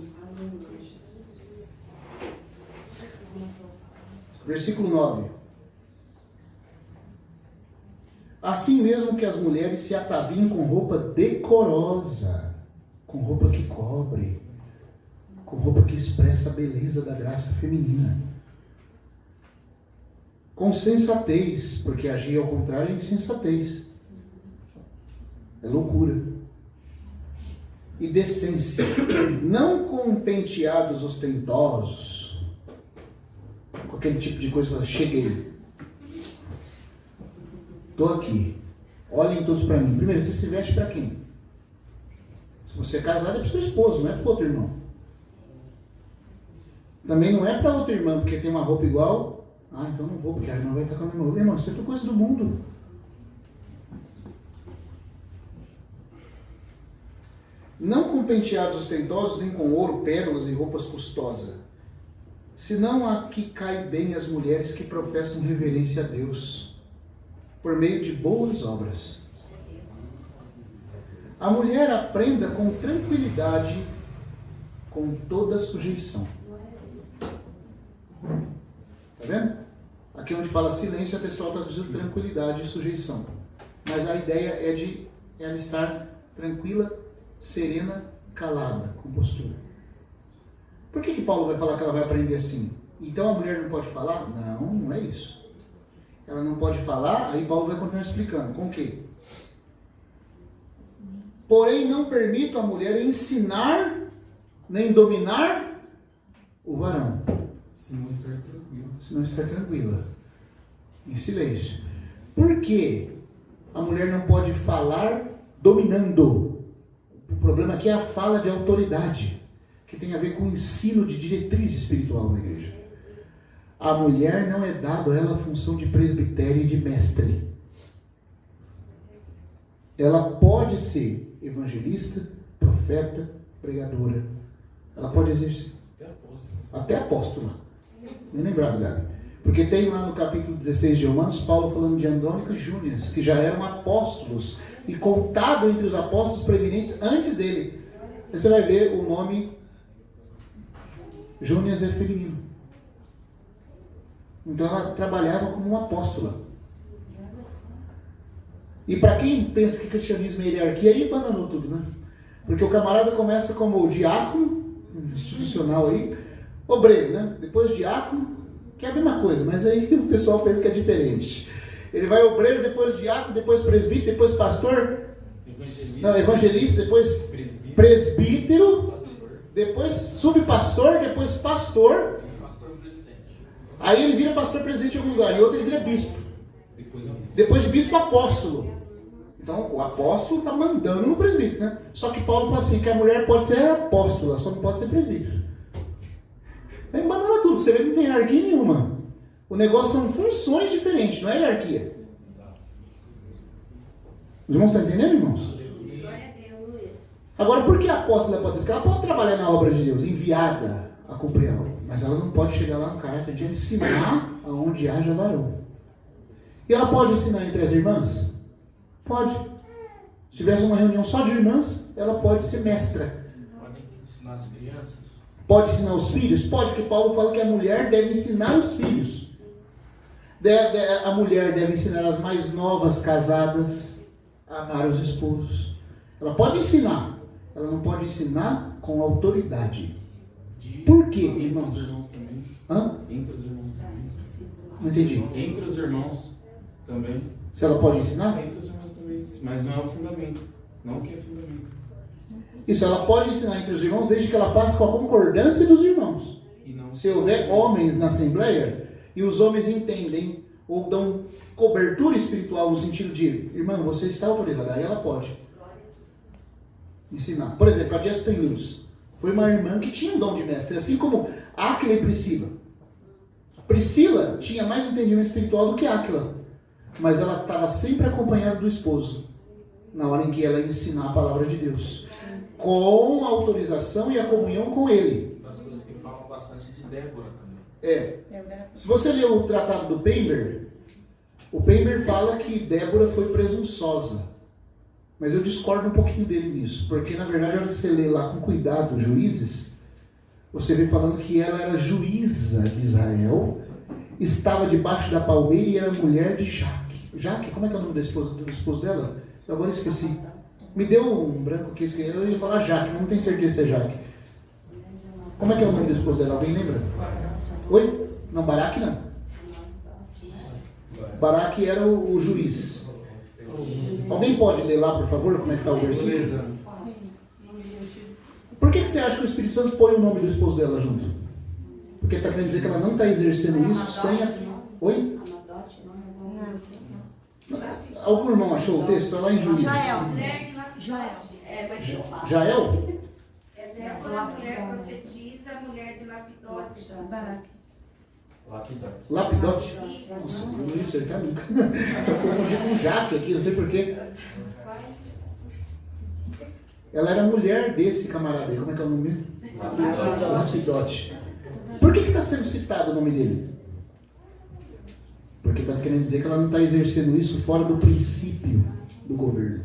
Versículo 9. Assim mesmo que as mulheres se ataviem com roupa decorosa, com roupa que cobre, com roupa que expressa a beleza da graça feminina. Com sensatez, porque agir ao contrário é insensatez. É loucura. E decência, não com penteados ostentosos, com aquele tipo de coisa que você cheguei. Estou aqui. Olhem todos para mim. Primeiro, você se veste para quem? Se você é casado, é para o seu esposo, não é para o outro irmão. Também não é para outra irmã, porque tem uma roupa igual. Ah, então não vou, porque a irmã vai estar com a mesma roupa. Irmão, isso é tudo coisa do mundo. Não com penteados ostentosos, nem com ouro, pérolas e roupas custosas, senão a que cai bem as mulheres que professam reverência a Deus, por meio de boas obras. A mulher aprenda com tranquilidade, com toda sujeição. Está vendo? Aqui onde fala silêncio, a textual está dizendo tranquilidade e sujeição. Mas a ideia é de ela estar tranquila, serena, calada, com postura. Por que Paulo vai falar que ela vai aprender assim? Então a mulher não pode falar? Não, não é isso. Ela não pode falar, aí Paulo vai continuar explicando. Com o quê? Porém, não permito a mulher ensinar, nem dominar o varão. Se não estar tranquila. Se não estar tranquila. Em silêncio. Por que a mulher não pode falar dominando? O problema aqui é a fala de autoridade, que tem a ver com o ensino de diretriz espiritual na igreja. A mulher não é dado a ela a função de presbitério e de mestre. Ela pode ser evangelista, profeta, pregadora. Ela pode exercer. Até apóstola. Bem lembrado, Gabi. Porque tem lá no capítulo 16 de Romanos, Paulo falando de Andrônico e Júnias, que já eram apóstolos, e contado entre os apóstolos preeminentes antes dele. Você vai ver o nome Júnias é feminino. Então ela trabalhava como uma apóstola. E para quem pensa que cristianismo é hierarquia, aí bananou tudo, né? Porque o camarada começa como diácono, institucional aí, obreiro, né? Depois diácono, que é a mesma coisa, mas aí o pessoal pensa que é diferente. Ele vai obreiro, depois diácono, depois presbítero, depois pastor, evangelista, depois presbítero, depois subpastor, depois pastor. Aí ele vira pastor presidente em alguns lugares, e outro ele vira bispo. Depois de bispo, apóstolo. Então o apóstolo está mandando no presbítero, né? Só que Paulo fala assim, que a mulher pode ser apóstola, só não pode ser presbítero. Aí banana tudo, você vê que não tem hierarquia nenhuma. O negócio são funções diferentes, não é hierarquia. Os irmãos estão entendendo, irmãos? Agora, por que a apóstola pode ser? Porque ela pode trabalhar na obra de Deus, enviada a cumprir algo. Mas ela não pode chegar lá no caráter de ensinar aonde haja varão. E ela pode ensinar entre as irmãs? Pode. Se tivesse uma reunião só de irmãs, ela pode ser mestra. Podem ensinar as crianças. Pode ensinar os filhos? Pode, porque Paulo fala que a mulher deve ensinar os filhos. A mulher deve ensinar as mais novas casadas a amar os esposos. Ela pode ensinar. Ela não pode ensinar com autoridade. Por quê, Entre os irmãos também. Hã? Entre os irmãos também. Não entendi. Entre os irmãos também. Se ela pode ensinar? Entre os irmãos também. Mas não é o fundamento. Não o que é fundamento. Isso, ela pode ensinar entre os irmãos desde que ela faça com a concordância dos irmãos. E não Se houver homens na assembleia e os homens entendem ou dão cobertura espiritual no sentido de, irmão, você está autorizada, aí ela pode ensinar. Por exemplo, a Jess Penhus foi uma irmã que tinha um dom de mestre, assim como Áquila e Priscila. Priscila tinha mais entendimento espiritual do que Áquila. mas ela estava sempre acompanhada do esposo, na hora em que ela ia ensinar a palavra de Deus, com a autorização e a comunhão com ele. Das coisas que falam bastante de Débora também. Se você ler o tratado do Pember, o Pember fala que Débora foi presunçosa. Mas eu discordo um pouquinho dele nisso, porque na verdade, a hora que você lê lá com cuidado Juízes, você vê falando que ela era juíza de Israel, estava debaixo da palmeira e era mulher de Jaque. Jaque, como é que é o nome do esposo dela? Eu agora esqueci. Me deu um branco aqui, eu ia falar Jaque, mas não tenho certeza se é Jaque. Como é que é o nome do esposo dela? Alguém lembra? Oi? Não, Baraque não. Baraque era o juiz. Alguém pode ler lá, por favor, como é que está o versículo? Por que você acha que o Espírito Santo põe o nome do esposo dela junto? Porque ele está querendo dizer que ela não está exercendo isso sem a... Oi? Algum irmão achou o texto? Está lá em Juízes. Jael? Débora, mulher profetiza, mulher de Lapidote. Lapidote? Nossa, eu não ia acertar nunca. Eu confundi com Jaque aqui, não sei porquê. Ela era mulher desse camarada aí. Como é que é o nome dele? Lapidote. Por que está sendo citado o nome dele? Porque está querendo dizer que ela não está exercendo isso fora do princípio do governo.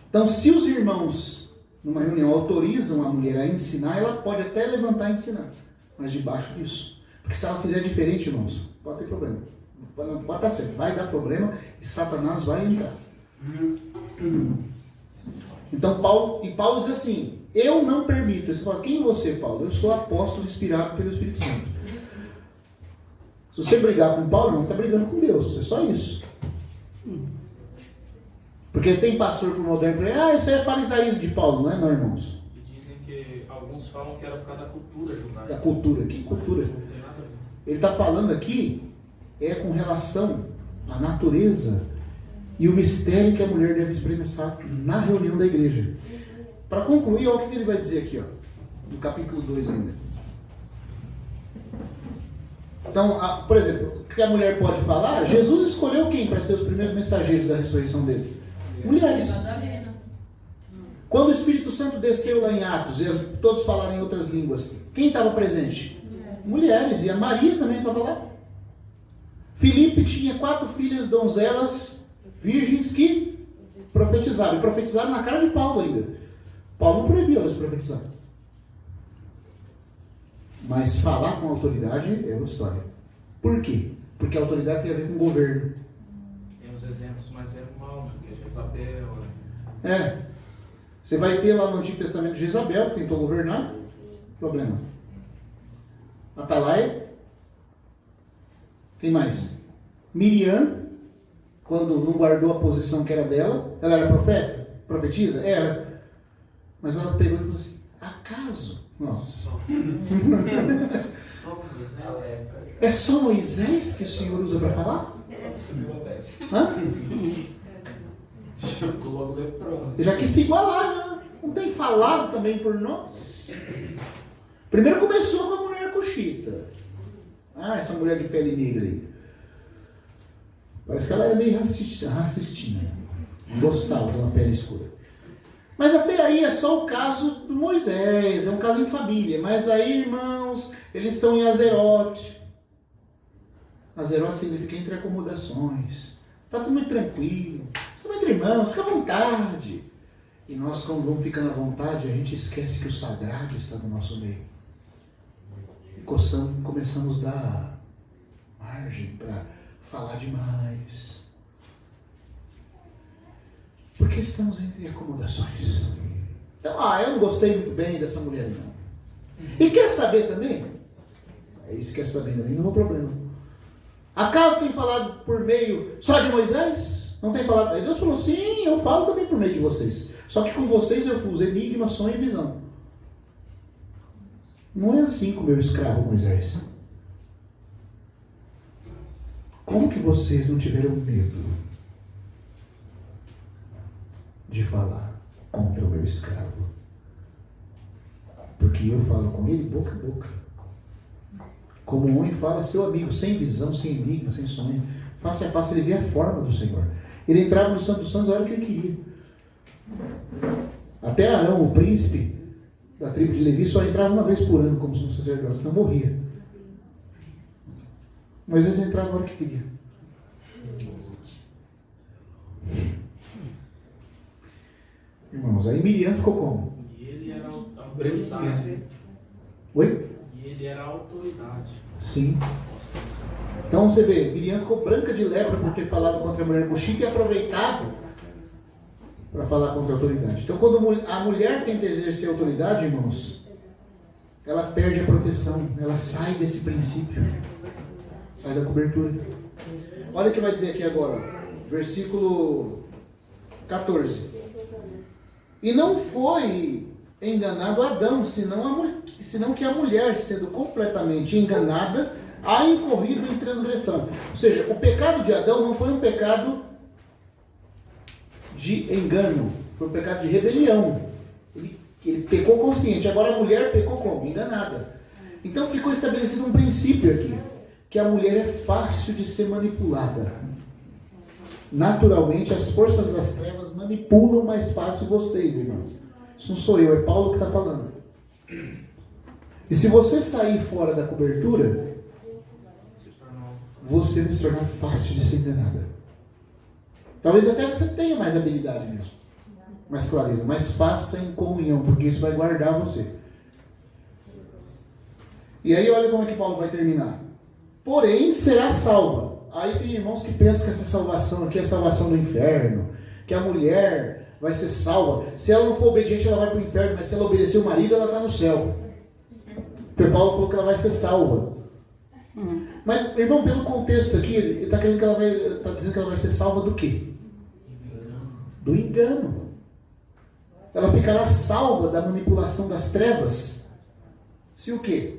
Então, se os irmãos, numa reunião, autorizam a mulher a ensinar, ela pode até levantar e ensinar. Mas debaixo disso. Porque se ela fizer diferente, irmãos, pode ter problema. Pode estar certo. Vai dar problema e Satanás vai entrar. Então, Paulo diz assim, eu não permito. Você fala, quem é você, Paulo? Eu sou apóstolo inspirado pelo Espírito Santo. Se você brigar com Paulo, você está brigando com Deus. É só isso. Porque tem pastor por moderno por aí, isso aí é farisaísmo de Paulo, não é, não, irmãos? E dizem que alguns falam que era por causa da cultura judaica. Da cultura. Que cultura? Não tem nada a ver. Ele está falando aqui com relação à natureza e o mistério que a mulher deve expressar na reunião da igreja. Para concluir, olha o que ele vai dizer aqui, no capítulo 2 ainda. Então, por exemplo, o que a mulher pode falar? Jesus escolheu quem para ser os primeiros mensageiros da ressurreição dele? Mulheres. Quando o Espírito Santo desceu lá em Atos e todos falaram em outras línguas, quem estava presente? Mulheres. E a Maria também estava lá. Filipe tinha 4 filhas donzelas virgens que profetizaram. E profetizaram na cara de Paulo ainda. Paulo não proibiu elas de profetizar. Mas falar com autoridade é uma história. Por quê? Porque a autoridade tem a ver com o governo. Tem os exemplos, mas é mal, né? Porque Jezabel... Você vai ter lá no Antigo Testamento Jezabel, que tentou governar. Problema. Atalaia. Quem mais? Miriam, quando não guardou a posição que era dela. Ela era profeta? Profetiza? Era. Mas ela pegou e falou assim, acaso? Nossa. É só Moisés que o Senhor usa para falar? Hã? Ficou logo leproso. Já quis se igualar, né? Não tem falado também por nós? Primeiro começou com a mulher cuxita. Essa mulher de pele negra aí. Parece que ela era meio racistinha. Não gostava de uma pele escura. Mas até aí é só o caso do Moisés, é um caso em família. Mas aí, irmãos, eles estão em Azerote. Azerote significa entre acomodações. Está tudo muito tranquilo. Estamos entre irmãos, fica à vontade. E nós, quando vamos ficando à vontade, a gente esquece que o sagrado está no nosso meio. E começamos a dar margem para falar demais. Porque estamos entre acomodações. Então, eu não gostei muito bem dessa mulher, não. E quer saber também? Aí se quer saber também, não há problema. Acaso tem falado por meio só de Moisés? Não tem falado? Aí Deus falou, sim, eu falo também por meio de vocês. Só que com vocês eu uso enigma, sonho e visão. Não é assim com o meu escravo Moisés. Como que vocês não tiveram medo de falar contra o meu escravo? Porque eu falo com ele boca a boca. Como um homem fala seu amigo, sem visão, sem enigma, sem sonho. face a face, ele via a forma do Senhor. Ele entrava no Santo dos Santos a hora que ele queria. Até Arão, o príncipe da tribo de Levi, só entrava uma vez por ano como sumo sacerdote, senão morria. Moisés entrava a hora que queria. Irmãos, aí Miriam ficou como? E ele era a autoridade. Oi? E ele era a autoridade. Sim. Então você vê, Miriam ficou branca de lepra por ter falado contra a mulher buxita e aproveitado para falar contra a autoridade. Então quando a mulher tenta exercer autoridade, irmãos, ela perde a proteção, ela sai desse princípio, sai da cobertura. Olha o que vai dizer aqui agora, versículo 14. E não foi enganado Adão, senão que a mulher, sendo completamente enganada, há incorrido em transgressão. Ou seja, o pecado de Adão não foi um pecado de engano, foi um pecado de rebelião. Ele pecou consciente, agora a mulher pecou como? Enganada. Então ficou estabelecido um princípio aqui, que a mulher é fácil de ser manipulada. Naturalmente, as forças das trevas manipulam mais fácil vocês, irmãos. Isso não sou eu, é Paulo que está falando. E se você sair fora da cobertura, você vai se tornar fácil de ser enganada. Talvez até você tenha mais habilidade mesmo, mais clareza, mas faça em comunhão, porque isso vai guardar você. E aí olha como é que Paulo vai terminar. Porém, será salva. Aí tem irmãos que pensam que essa salvação aqui é a salvação do inferno, que a mulher vai ser salva. Se ela não for obediente, ela vai para o inferno, mas se ela obedecer o marido, ela está no céu. Porque Paulo falou que ela vai ser salva. Mas, irmão, pelo contexto aqui, ele está querendo que ela está dizendo que ela vai ser salva do quê? Do engano. Ela ficará salva da manipulação das trevas. Se o quê?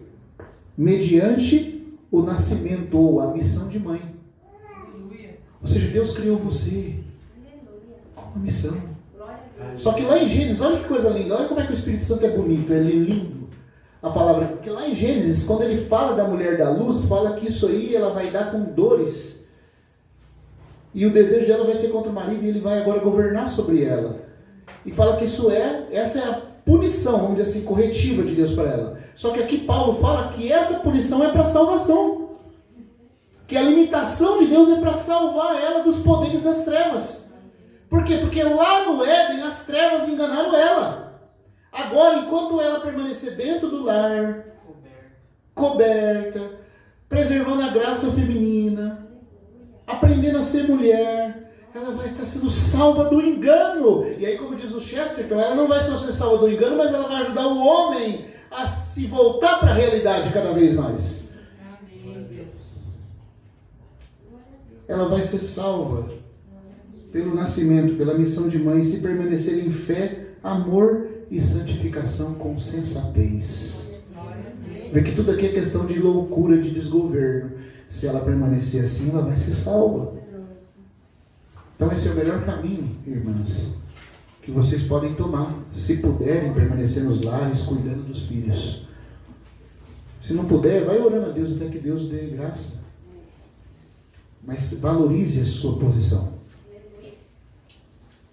Mediante o nascimento ou a missão de mãe. Ou seja, Deus criou você com uma missão. Só que lá em Gênesis, olha que coisa linda, olha como é que o Espírito Santo é bonito, ele é lindo. A palavra, porque lá em Gênesis, quando ele fala da mulher da luz, fala que isso aí ela vai dar com dores. E o desejo dela vai ser contra o marido e ele vai agora governar sobre ela. E fala que essa é a punição, vamos dizer assim, corretiva de Deus para ela. Só que aqui Paulo fala que essa punição é para salvação. Que a limitação de Deus é para salvar ela dos poderes das trevas. Por quê? Porque lá no Éden as trevas enganaram ela. Agora, enquanto ela permanecer dentro do lar, coberta, preservando a graça feminina, aprendendo a ser mulher, ela vai estar sendo salva do engano. E aí, como diz o Chesterton, ela não vai só ser salva do engano, mas ela vai ajudar o homem a se voltar para a realidade cada vez mais. Ela vai ser salva pelo nascimento, pela missão de mãe, se permanecer em fé, amor e santificação com sensatez. Vê que tudo aqui é questão de loucura, de desgoverno. Se ela permanecer assim, ela vai ser salva. Então esse é o melhor caminho, irmãs, que vocês podem tomar, se puderem permanecer nos lares, cuidando dos filhos. Se não puder, vai orando a Deus até que Deus dê graça. Mas valorize a sua posição.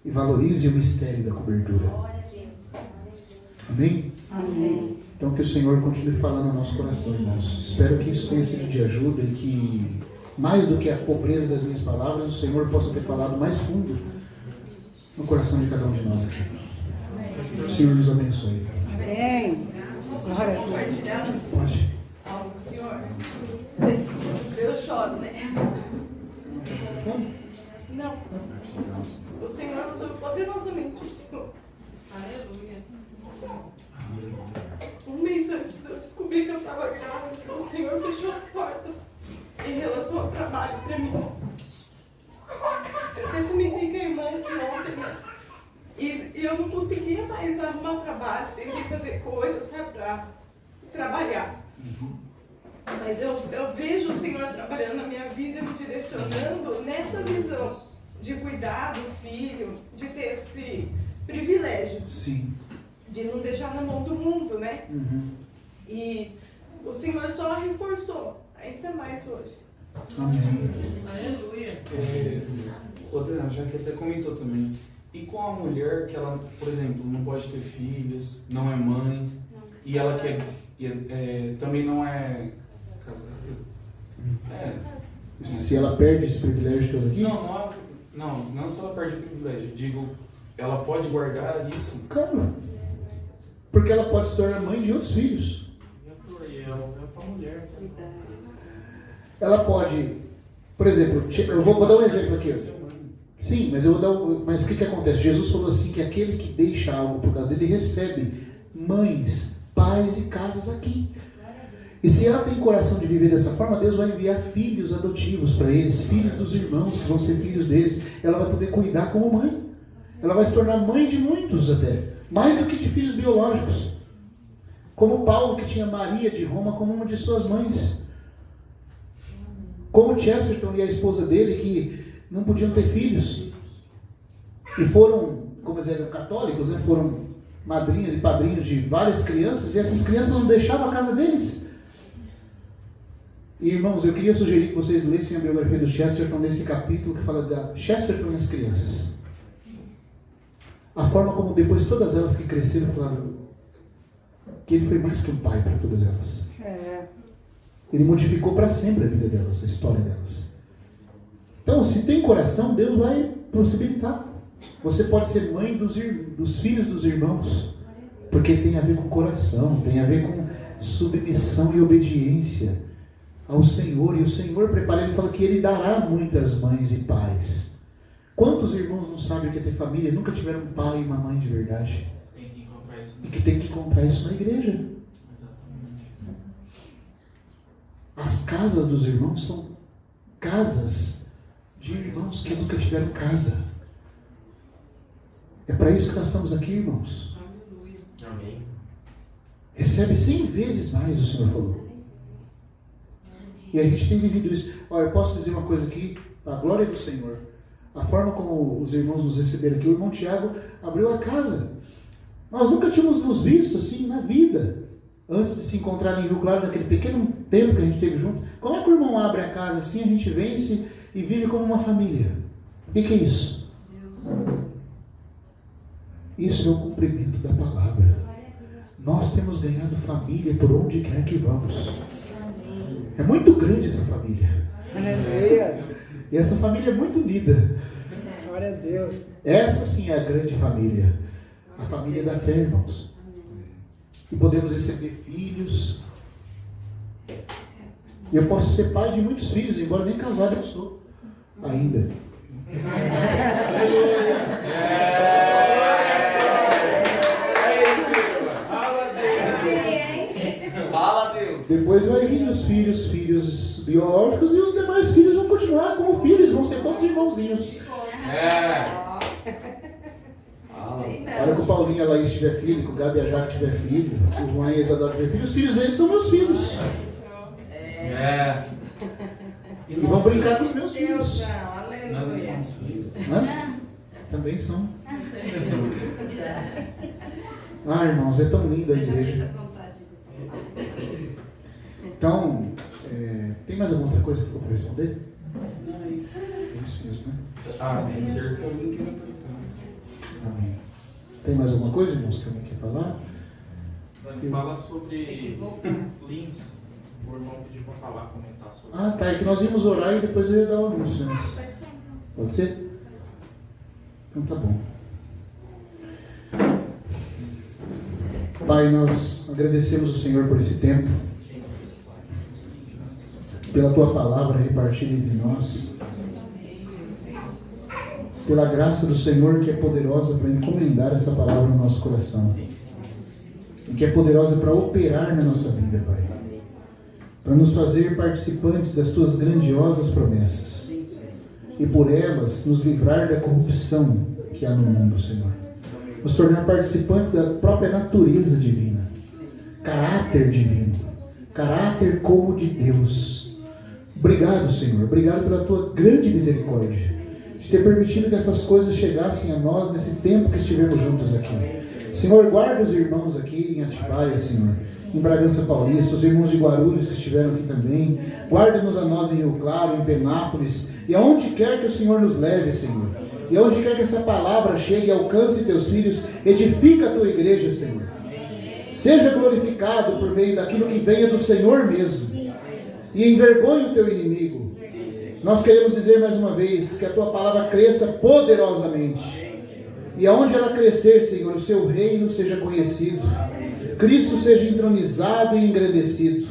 E valorize o mistério da cobertura. Amém? Amém. Então que o Senhor continue falando no nosso coração, irmãos. Espero que isso tenha sido de ajuda e que, mais do que a pobreza das minhas palavras, o Senhor possa ter falado mais fundo no coração de cada um de nós aqui. O Senhor nos abençoe. Amém. Glória a Deus. Pode. Algo, senhor. Eu choro, né? Não. O Senhor usou poderosamente o Senhor. Aleluia. Um mês antes de eu descobrir que eu estava grávida, o Senhor fechou as portas em relação ao trabalho para mim. Eu até comentei com a irmã ontem, né? E eu não conseguia mais arrumar trabalho, tentei fazer coisas, sabe, para trabalhar. Mas eu vejo o Senhor trabalhando na minha vida, me direcionando nessa visão de cuidar do filho, de ter esse privilégio. Sim. De não deixar na mão do mundo, né? E o Senhor só reforçou, ainda mais hoje. Aleluia. Dana, já que até comentou também. E com a mulher que ela, por exemplo, não pode ter filhos, não é mãe, e ela quer, também não é casada. Se ela perde esse privilégio todo aqui? Não se ela perde o privilégio. Digo, ela pode guardar isso. Claro. Porque ela pode se tornar mãe de outros filhos. É pra mulher. Ela pode, por exemplo, eu vou dar um exemplo aqui. Sim, mas mas o que acontece? Jesus falou assim que aquele que deixa algo por causa dele recebe mães, pais e casas aqui. E se ela tem coração de viver dessa forma, Deus vai enviar filhos adotivos para eles, filhos dos irmãos que vão ser filhos deles. Ela vai poder cuidar como mãe. Ela vai se tornar mãe de muitos até, mais do que de filhos biológicos. Como Paulo, que tinha Maria de Roma como uma de suas mães. Como Chesterton e a esposa dele, que não podiam ter filhos. E foram, como eles eram católicos, né? Foram madrinhas e padrinhos de várias crianças, e essas crianças não deixavam a casa deles. E, irmãos, eu queria sugerir que vocês lessem a biografia do Chesterton nesse capítulo que fala da Chesterton e as crianças. A forma como depois todas elas que cresceram falaram que ele foi mais que um pai para todas elas. Ele modificou para sempre a vida delas, a história delas. Então, se tem coração, Deus vai possibilitar. Você pode ser mãe dos filhos dos irmãos, porque tem a ver com coração, tem a ver com submissão e obediência ao Senhor. E o Senhor prepara, ele fala que ele dará muitas mães e pais. Quantos irmãos não sabem o que é ter família, nunca tiveram um pai e uma mãe de verdade? Tem que encontrar isso. E que tem que encontrar isso na igreja. Exatamente. As casas dos irmãos são casas de irmãos que nunca tiveram casa. É para isso que nós estamos aqui, irmãos. Amém. Recebe 100 vezes mais, o Senhor falou. E a gente tem vivido isso. Olha, eu posso dizer uma coisa aqui, para a glória do Senhor. A forma como os irmãos nos receberam aqui, o irmão Tiago abriu a casa. Nós nunca tínhamos nos visto assim na vida. Antes de se encontrar em Rio Claro, naquele pequeno tempo que a gente teve junto. Como é que o irmão abre a casa assim, a gente vence e vive como uma família? O que é isso? Isso é o cumprimento da palavra. Nós temos ganhado família por onde quer que vamos. É muito grande essa família. E essa família é muito unida. Glória a Deus. Essa sim é a grande família. A família da fé, irmãos. E podemos receber filhos. E eu posso ser pai de muitos filhos, embora nem casado eu sou ainda. Fala, Deus. Depois vai vir os filhos biológicos, e os demais filhos vão continuar como filhos, vão ser todos irmãozinhos. A hora que o Paulinho e a Laís tiver filho, que o Gabi e a Jaque tiver filho, que o João e a Isadora tiver filho, os filhos deles são meus filhos. E vão brincar com os meus filhos. Nós não somos filhos. Hã? Também são. Ah, irmãos, é tão linda a igreja. Então, tem mais alguma outra coisa que eu vou responder? Não, é isso. É isso mesmo, né? Pode ser que alguém queira perguntar. Amém. Tem mais alguma coisa, irmãos, que alguém quer falar? Fala sobre Lins. O irmão pediu para falar, comentar sobre. Ah, tá. É que nós íamos orar e depois eu ia dar o anúncio. Mas... Pode ser? Então tá bom. Pai, nós agradecemos o Senhor por esse tempo, pela Tua palavra repartida entre nós, pela graça do Senhor que é poderosa para encomendar essa palavra no nosso coração e que é poderosa para operar na nossa vida, Pai, para nos fazer participantes das Tuas grandiosas promessas e por elas nos livrar da corrupção que há no mundo, Senhor. Nos tornar participantes da própria natureza divina, caráter divino, caráter como de Deus. Obrigado, Senhor, obrigado pela Tua grande misericórdia, de ter permitido que essas coisas chegassem a nós nesse tempo que estivemos juntos aqui. Senhor, guarda os irmãos aqui em Atibaia, Senhor, em Bragança Paulista, os irmãos de Guarulhos que estiveram aqui também. Guarda-nos a nós em Rio Claro, em Penápolis, e aonde quer que o Senhor nos leve, Senhor. E aonde quer que essa palavra chegue e alcance teus filhos, edifica a tua igreja, Senhor. Seja glorificado por meio daquilo que venha do Senhor mesmo. E envergonhe o teu inimigo. Nós queremos dizer mais uma vez que a tua palavra cresça poderosamente. E aonde ela crescer, Senhor, o seu reino seja conhecido. Cristo seja entronizado e engrandecido.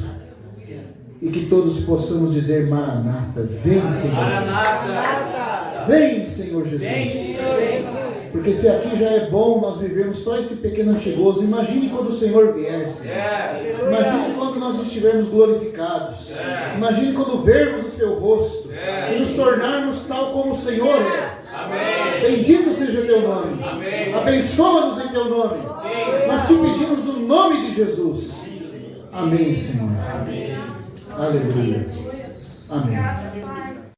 E que todos possamos dizer: Maranata, vem, Senhor. Maranata. Vem, Senhor Jesus. Vem, Senhor Jesus. Porque se aqui já é bom nós vivemos só esse pequeno antigozo, imagine quando o Senhor vier, Senhor. Imagine quando nós estivermos glorificados. Imagine quando vermos o seu rosto e nos tornarmos tal como o Senhor é. Amém. Bendito seja teu nome. Amém. Abençoa-nos em teu nome. Sim. Nós te pedimos no nome de Jesus. Amém, Senhor. Amém. Aleluia. Amém. Obrigada, Pai.